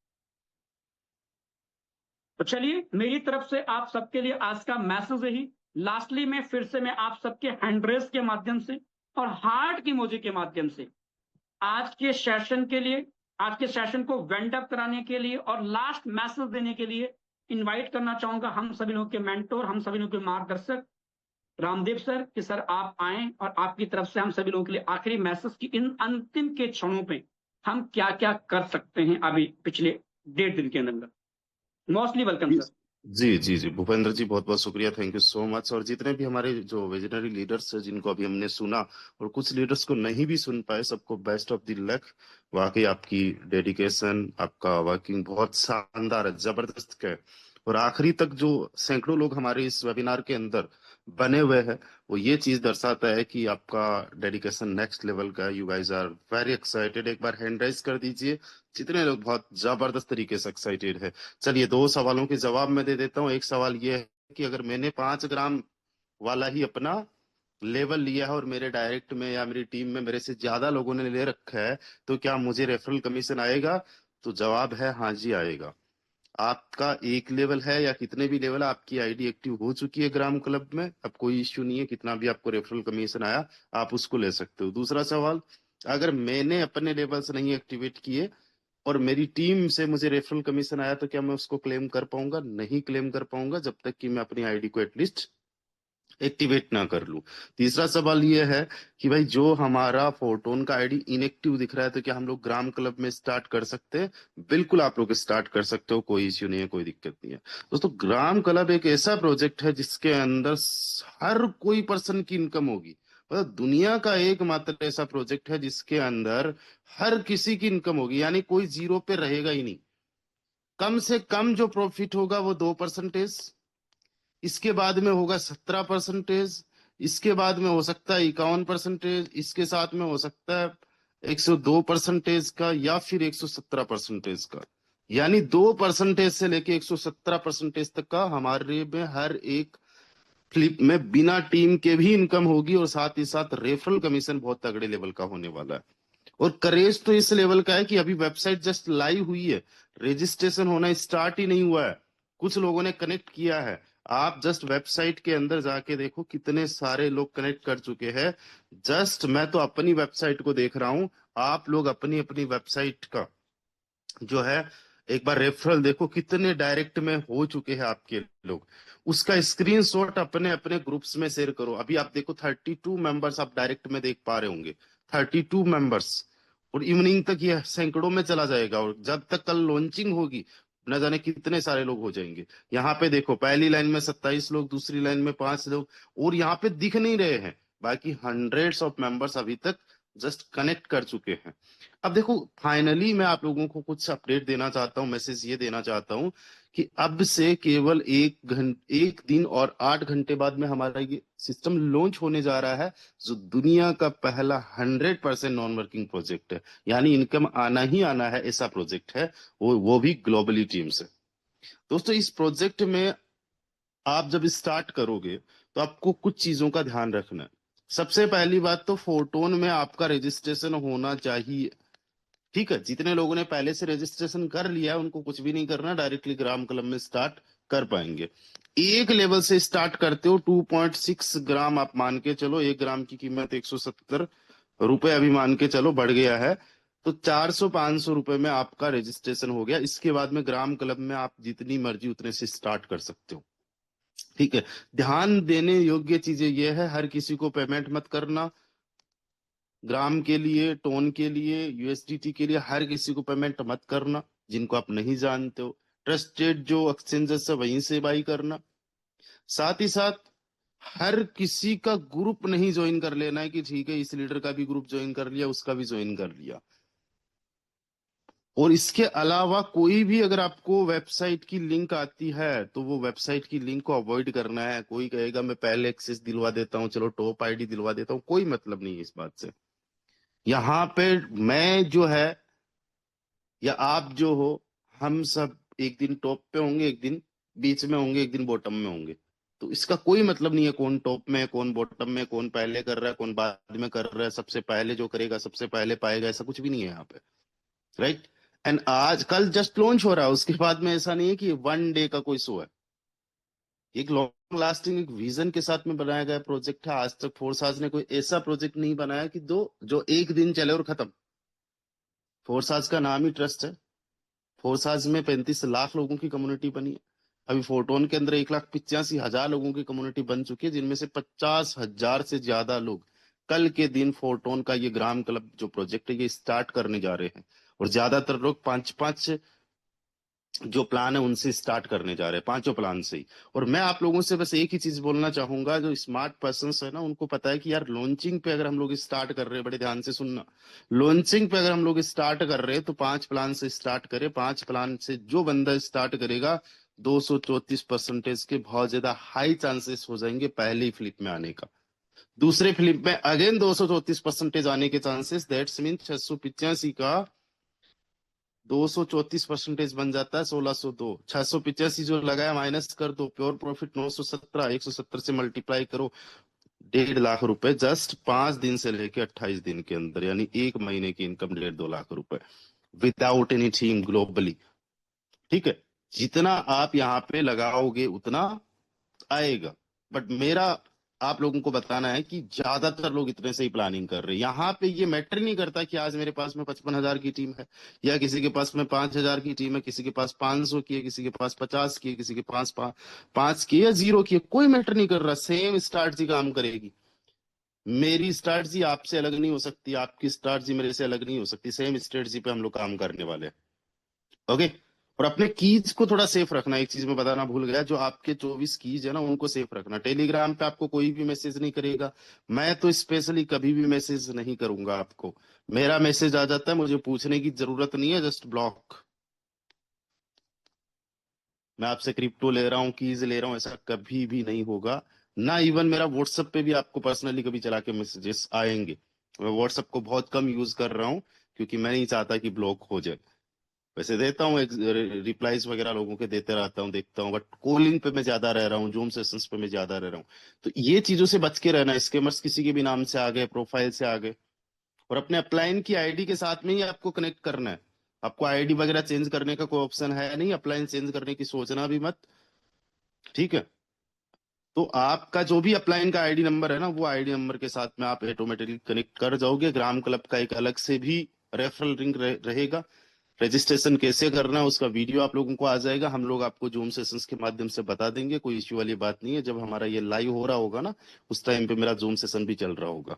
तो चलिए, मेरी तरफ से आप सबके लिए आज का मैसेज यही। लास्टली में फिर से मैं आप सबके हैंड रेस के माध्यम से और हार्ट की इमोजी के माध्यम से आज के सेशन के लिए, आज के सेशन को वेंड अप कराने के लिए और लास्ट मैसेज देने के लिए इनवाइट करना चाहूंगा हम सभी लोगों के मेंटोर, हम सभी लोगों के मार्गदर्शक रामदेव सर कि सर आप आए और आपकी तरफ से हम सभी लोगों के लिए आखिरी मैसेज की इन अंतिम के क्षणों पे हम क्या क्या कर सकते हैं अभी पिछले 1.5 दिन के अंदर। Mostly welcome sir. जी जी जी भूपेंद्र जी, बहुत बहुत शुक्रिया, थैंक यू सो मच। और जितने भी हमारे जो विजनरी लीडर्स हैं जिनको अभी हमने सुना और कुछ लीडर्स को नहीं भी सुन पाए, सबको बेस्ट ऑफ द लक। वाकई आपकी डेडिकेशन, आपका वर्किंग बहुत शानदार है, जबरदस्त है। और आखिरी तक जो सैकड़ों लोग हमारे इस वेबिनार के अंदर बने हुए हैं, वो ये चीज दर्शाता है कि आपका डेडिकेशन नेक्स्ट लेवल का है। You guys are very excited. एक बार हैंड राइज कर दीजिए जितने लोग बहुत जबरदस्त तरीके से एक्साइटेड है। चलिए 2 सवालों के जवाब मैं दे देता हूँ। एक सवाल ये है कि अगर मैंने 5 ग्राम वाला ही अपना लेवल लिया है और मेरे डायरेक्ट में या मेरी टीम में मेरे से ज्यादा लोगों ने ले रखा है, तो क्या मुझे रेफरल कमीशन आएगा? तो जवाब है हाँ जी आएगा। आपका एक लेवल है या कितने भी लेवल, आपकी आईडी एक्टिव हो चुकी है ग्राम क्लब में, अब कोई इश्यू नहीं है। कितना भी आपको रेफरल कमीशन आया आप उसको ले सकते हो। दूसरा सवाल, अगर मैंने अपने लेवल्स नहीं एक्टिवेट किए और मेरी टीम से मुझे रेफरल कमीशन आया, तो क्या मैं उसको क्लेम कर पाऊंगा? नहीं क्लेम कर पाऊंगा जब तक कि मैं अपनी आईडी को एटलीस्ट एक्टिवेट ना कर लूं। तीसरा सवाल ये है कि भाई जो हमारा फोटोन का आईडी इनएक्टिव दिख रहा है, तो क्या हम लोग ग्राम क्लब में स्टार्ट कर सकते हैं? बिल्कुल आप लोग स्टार्ट कर सकते हो, कोई इश्यू नहीं है, कोई दिक्कत नहीं है। दोस्तों ग्राम क्लब एक ऐसा प्रोजेक्ट है जिसके अंदर हर कोई पर्सन की इनकम होगी। मतलब दुनिया का एकमात्र ऐसा प्रोजेक्ट है जिसके अंदर हर किसी की इनकम होगी, यानी कोई जीरो पे रहेगा ही नहीं। कम से कम जो प्रॉफिट होगा वो 2%, इसके बाद में होगा 17%, इसके बाद में हो सकता है 51%, इसके साथ में हो सकता है 102% का या फिर 117% का। यानी 2% से लेके 117% तक का हमारे में हर एक फ्लिप में बिना टीम के भी इनकम होगी। और साथ ही साथ रेफरल कमीशन बहुत तगड़े लेवल का होने वाला है। और करेज तो इस लेवल का है कि अभी वेबसाइट जस्ट लाइव हुई है, रजिस्ट्रेशन होना स्टार्ट ही नहीं हुआ है। कुछ लोगों ने कनेक्ट किया है, आप जस्ट वेबसाइट के अंदर जाके देखो कितने सारे लोग कनेक्ट कर चुके हैं। जस्ट मैं तो अपनी वेबसाइट को देख रहा हूं, आप लोग अपनी अपनी वेबसाइट का जो है एक बार रेफरल देखो, कितने डायरेक्ट में हो चुके हैं आपके लोग। उसका स्क्रीनशॉट अपने अपने ग्रुप्स में शेयर करो। अभी आप देखो 32 मेंबर्स आप डायरेक्ट में देख पा रहे होंगे, 32 मेंबर्स। और इवनिंग तक ये सैकड़ों में चला जाएगा, और जब तक कल लॉन्चिंग होगी न जाने कितने सारे लोग हो जाएंगे। यहाँ पे देखो पहली लाइन में 27 लोग, दूसरी लाइन में 5 लोग, और यहाँ पे दिख नहीं रहे हैं। बाकी हंड्रेड्स ऑफ मेंबर्स अभी तक जस्ट कनेक्ट कर चुके हैं। अब देखो फाइनली मैं आप लोगों को कुछ अपडेट देना चाहता हूं, मैसेज ये देना चाहता हूं कि अब से केवल 1 दिन और 8 घंटे बाद में हमारा ये सिस्टम लॉन्च होने जा रहा है, जो दुनिया का पहला 100% नॉन वर्किंग प्रोजेक्ट है। यानी इनकम आना ही आना है ऐसा प्रोजेक्ट है, वो भी ग्लोबली टीम से। दोस्तों इस प्रोजेक्ट में आप जब स्टार्ट करोगे तो आपको कुछ चीजों का ध्यान रखना है। सबसे पहली बात तो फोटोन में आपका रजिस्ट्रेशन होना चाहिए। ठीक है, जितने लोगों ने पहले से रजिस्ट्रेशन कर लिया है उनको कुछ भी नहीं करना, डायरेक्टली ग्राम क्लब में स्टार्ट कर पाएंगे। एक लेवल से स्टार्ट करते हो, 2.6 ग्राम आप मान के चलो, 1 ग्राम की कीमत 170 रुपए अभी मान के चलो बढ़ गया है, तो 400-500 रुपए में आपका रजिस्ट्रेशन हो गया। इसके बाद में ग्राम क्लब में आप जितनी मर्जी उतने से स्टार्ट कर सकते हो। ठीक है, ध्यान देने योग्य चीजें ये है, हर किसी को पेमेंट मत करना। ग्राम के लिए, टोन के लिए, यूएसडीटी के लिए हर किसी को पेमेंट मत करना जिनको आप नहीं जानते हो। ट्रस्टेड जो एक्सचेंजेस है वहीं से बाई करना। साथ ही साथ हर किसी का ग्रुप नहीं ज्वाइन कर लेना है कि ठीक है इस लीडर का भी ग्रुप ज्वाइन कर लिया, उसका भी ज्वाइन कर लिया। और इसके अलावा कोई भी अगर आपको वेबसाइट की लिंक आती है तो वो वेबसाइट की लिंक को अवॉइड करना है। कोई कहेगा मैं पहले एक्सेस दिलवा देता हूँ, चलो टॉप आईडी दिलवा देता हूँ, कोई मतलब नहीं है इस बात से। यहाँ पे मैं जो है या आप जो हो, हम सब एक दिन टॉप पे होंगे, एक दिन बीच में होंगे, एक दिन बॉटम में होंगे। तो इसका कोई मतलब नहीं है कौन टॉप में है, कौन बॉटम में, कौन पहले कर रहा है, कौन बाद में कर रहा है। सबसे पहले जो करेगा सबसे पहले पाएगा, ऐसा कुछ भी नहीं है यहाँ पे। राइट, एंड आज कल जस्ट लॉन्च हो रहा है, उसके बाद में ऐसा नहीं है कि 1 डे का कोई शो है। एक लॉन्ग लास्टिंग एक विजन के साथ में बनाया गया प्रोजेक्ट है। आज तक फोर्साज ने कोई ऐसा प्रोजेक्ट नहीं बनाया कि जो एक दिन चले और खत्म। फोर्साज का नाम ही ट्रस्ट है। फोर्साज में 35 लाख लोगों की कम्युनिटी बनी है। अभी फोटोन के अंदर 1,85,000 लोगों की कम्युनिटी बन चुकी है, जिनमें से 50,000 से ज्यादा लोग कल के दिन फोटोन का ये ग्राम क्लब जो प्रोजेक्ट है ये स्टार्ट करने जा रहे हैं। और ज्यादातर लोग 5-5 जो प्लान है उनसे स्टार्ट करने जा रहे हैं, 5 प्लान से ही। और मैं आप लोगों से बस एक ही चीज बोलना चाहूंगा, जो स्मार्ट पर्सन है ना, उनको पता है कि यार लॉन्चिंग पे अगर हम लोग स्टार्ट कर रहे हैं, बड़े ध्यान से सुनना, लॉन्चिंग पे अगर हम लोग स्टार्ट कर रहे हैं तो 5 प्लान से स्टार्ट करें। 5 प्लान से जो बंदा स्टार्ट करेगा 234% के बहुत ज्यादा हाई चांसेस हो जाएंगे पहली फ्लिप में आने का। दूसरे फ्लिप में अगेन 234% आने के चांसेस, दैट्स मीन 685 का 234% बन जाता है 1602। 685 जो लगाया माइनस कर दो, प्योर प्रॉफिट 917, 170 से मल्टीप्लाई करो, 1.5 लाख रुपए जस्ट 5 दिन से लेके 28 दिन के अंदर, यानी 1 महीने की इनकम 1.5-2 लाख रुपए विदाउट एनी टीम ग्लोबली। ठीक है, जितना आप यहाँ पे लगाओगे उतना आएगा। बट मेरा आप लोगों को बताना है कि ज्यादातर लोग इतने से ही प्लानिंग कर रहे हैं। यहाँ पे ये मैटर नहीं करता कि आज मेरे पास में 55,000 की टीम है, या किसी के पास में 5,000 की टीम है, किसी के पास 500 की है, किसी के पास 50 की है, किसी के पास 5 की या 0 की है, कोई मैटर नहीं कर रहा। सेम स्ट्रैटेजी काम करेगी। मेरी स्ट्रैटेजी आपसे अलग नहीं हो सकती, आपकी स्ट्रैटेजी मेरे से अलग नहीं हो सकती। सेम स्ट्रैटेजी पे हम लोग काम करने वाले हैं। ओके, और अपने कीज को थोड़ा सेफ रखना। एक चीज मैं बताना भूल गया, जो आपके 24 कीज है ना उनको सेफ रखना। टेलीग्राम पे आपको कोई भी मैसेज नहीं करेगा, मैं तो स्पेशली कभी भी मैसेज नहीं करूंगा आपको। मेरा मैसेज आ जाता है, मुझे पूछने की जरूरत नहीं है, जस्ट ब्लॉक। मैं आपसे क्रिप्टो ले रहा हूँ, कीज ले रहा हूँ, ऐसा कभी भी नहीं होगा ना। इवन मेरा व्हाट्सएप पे भी आपको पर्सनली कभी चला के मैसेजेस आएंगे। मैं व्हाट्सएप को बहुत कम यूज कर रहा हूँ क्योंकि मैं नहीं चाहता कि ब्लॉक हो जाए। वैसे देता हूँ रिप्लाईज वगैरह लोगों के देते रहता हूँ, देखता हूँ, बट कॉलिंग पे मैं ज्यादा रह रहा हूँ, जूम सेशंस पे मैं ज्यादा रह रहा हूँ। तो ये चीजों से बच के रहना। स्कैमर्स किसी के भी नाम से आ गए, प्रोफाइल से आ गए, और अपने अपलाइन की आईडी के साथ में ही आपको कनेक्ट करना है। आपको आईडी वगैरह चेंज करने का कोई ऑप्शन है नहीं, अपलाइन चेंज करने की सोचना भी मत। ठीक है, तो आपका जो भी अपलाइन का आईडी नंबर है ना, वो आईडी नंबर के साथ में आप ऑटोमेटिकली कनेक्ट कर जाओगे। ग्राम क्लब का एक अलग से भी रेफरल लिंक रहेगा। रजिस्ट्रेशन कैसे करना है उसका वीडियो आप लोगों को आ जाएगा। हम लोग आपको जूम सेशंस के माध्यम से बता देंगे, कोई इश्यू वाली बात नहीं है। जब हमारा ये लाइव हो रहा होगा ना, उस टाइम पे मेरा जूम सेशन भी चल रहा होगा,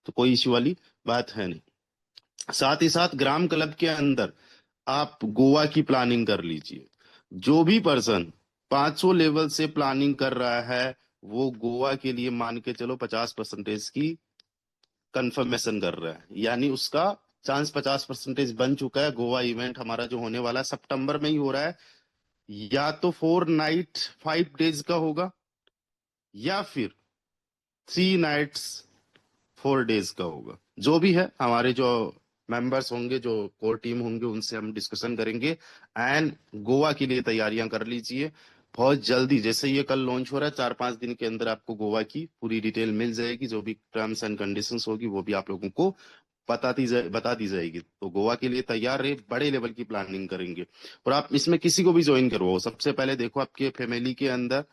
तो कोई इश्यू वाली बात है नहीं। साथ ही साथ ग्राम क्लब के अंदर आप गोवा की प्लानिंग कर लीजिए। जो भी पर्सन 500 लेवल से प्लानिंग कर रहा है वो गोवा के लिए मान के चलो 50% की कंफर्मेशन कर रहा है, यानी उसका चांस 50% बन चुका है। गोवा इवेंट हमारा जो होने वाला है सितंबर में ही हो रहा है, या तो 4 नाइट 5 डेज का होगा, या फिर 3 नाइट्स 4 डेज का होगा। जो भी है, हमारे जो मेंबर्स होंगे, जो कोर टीम होंगे, उनसे हम डिस्कशन करेंगे। एंड गोवा के लिए तैयारियां कर लीजिए बहुत जल्दी। जैसे ये कल लॉन्च हो रहा है, 4-5 दिन के अंदर आपको गोवा की पूरी डिटेल मिल जाएगी। जो भी टर्म्स एंड कंडीशंस होगी वो भी आप लोगों को बता दी जाएगी। तो गोवा के लिए तैयार रहे, बड़े लेवल की प्लानिंग करेंगे। और आप इसमें किसी को भी ज्वाइन करवाओ। सबसे पहले देखो आपके फैमिली के अंदर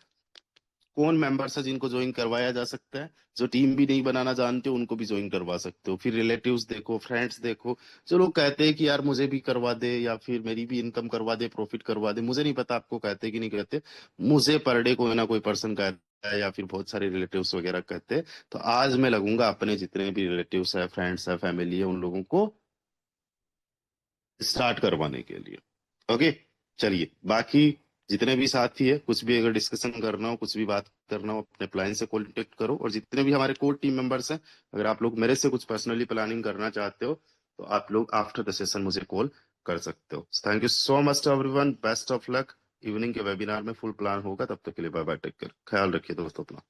कौन मेंबर्स है जिनको ज्वाइन करवाया जा सकता है। जो टीम भी नहीं बनाना जानते हो उनको भी ज्वाइन करवा सकते हो। फिर रिलेटिव्स देखो, फ्रेंड्स देखो, जो लोग कहते हैं कि यार मुझे भी करवा दे, या फिर मेरी भी इनकम करवा दे, प्रॉफिट करवा दे। मुझे नहीं पता आपको कहते कि नहीं कहते, मुझे पर डे कोई ना कोई पर्सन कहता है, या फिर बहुत सारे रिलेटिव्स वगैरह कहते हैं। तो आज मैं लगूंगा अपने जितने भी रिलेटिव्स है, फ्रेंड्स है, फैमिली है, उन लोगों को स्टार्ट करवाने के लिए। ओके, चलिए, बाकी जितने भी साथी है, कुछ भी अगर डिस्कशन करना हो, कुछ भी बात करना हो, अपने प्लान से कॉन्टेक्ट करो। और जितने भी हमारे कोर टीम मेंबर्स हैं, अगर आप लोग मेरे से कुछ पर्सनली प्लानिंग करना चाहते हो तो आप लोग आफ्टर द सेशन मुझे कॉल कर सकते हो। Thank you so much to everyone, best of luck. Evening के वेबिनार में फुल प्लान होगा, तब तक के लिए बाय बाय, टेक केयर, ख्याल रखिए दोस्तों अपना।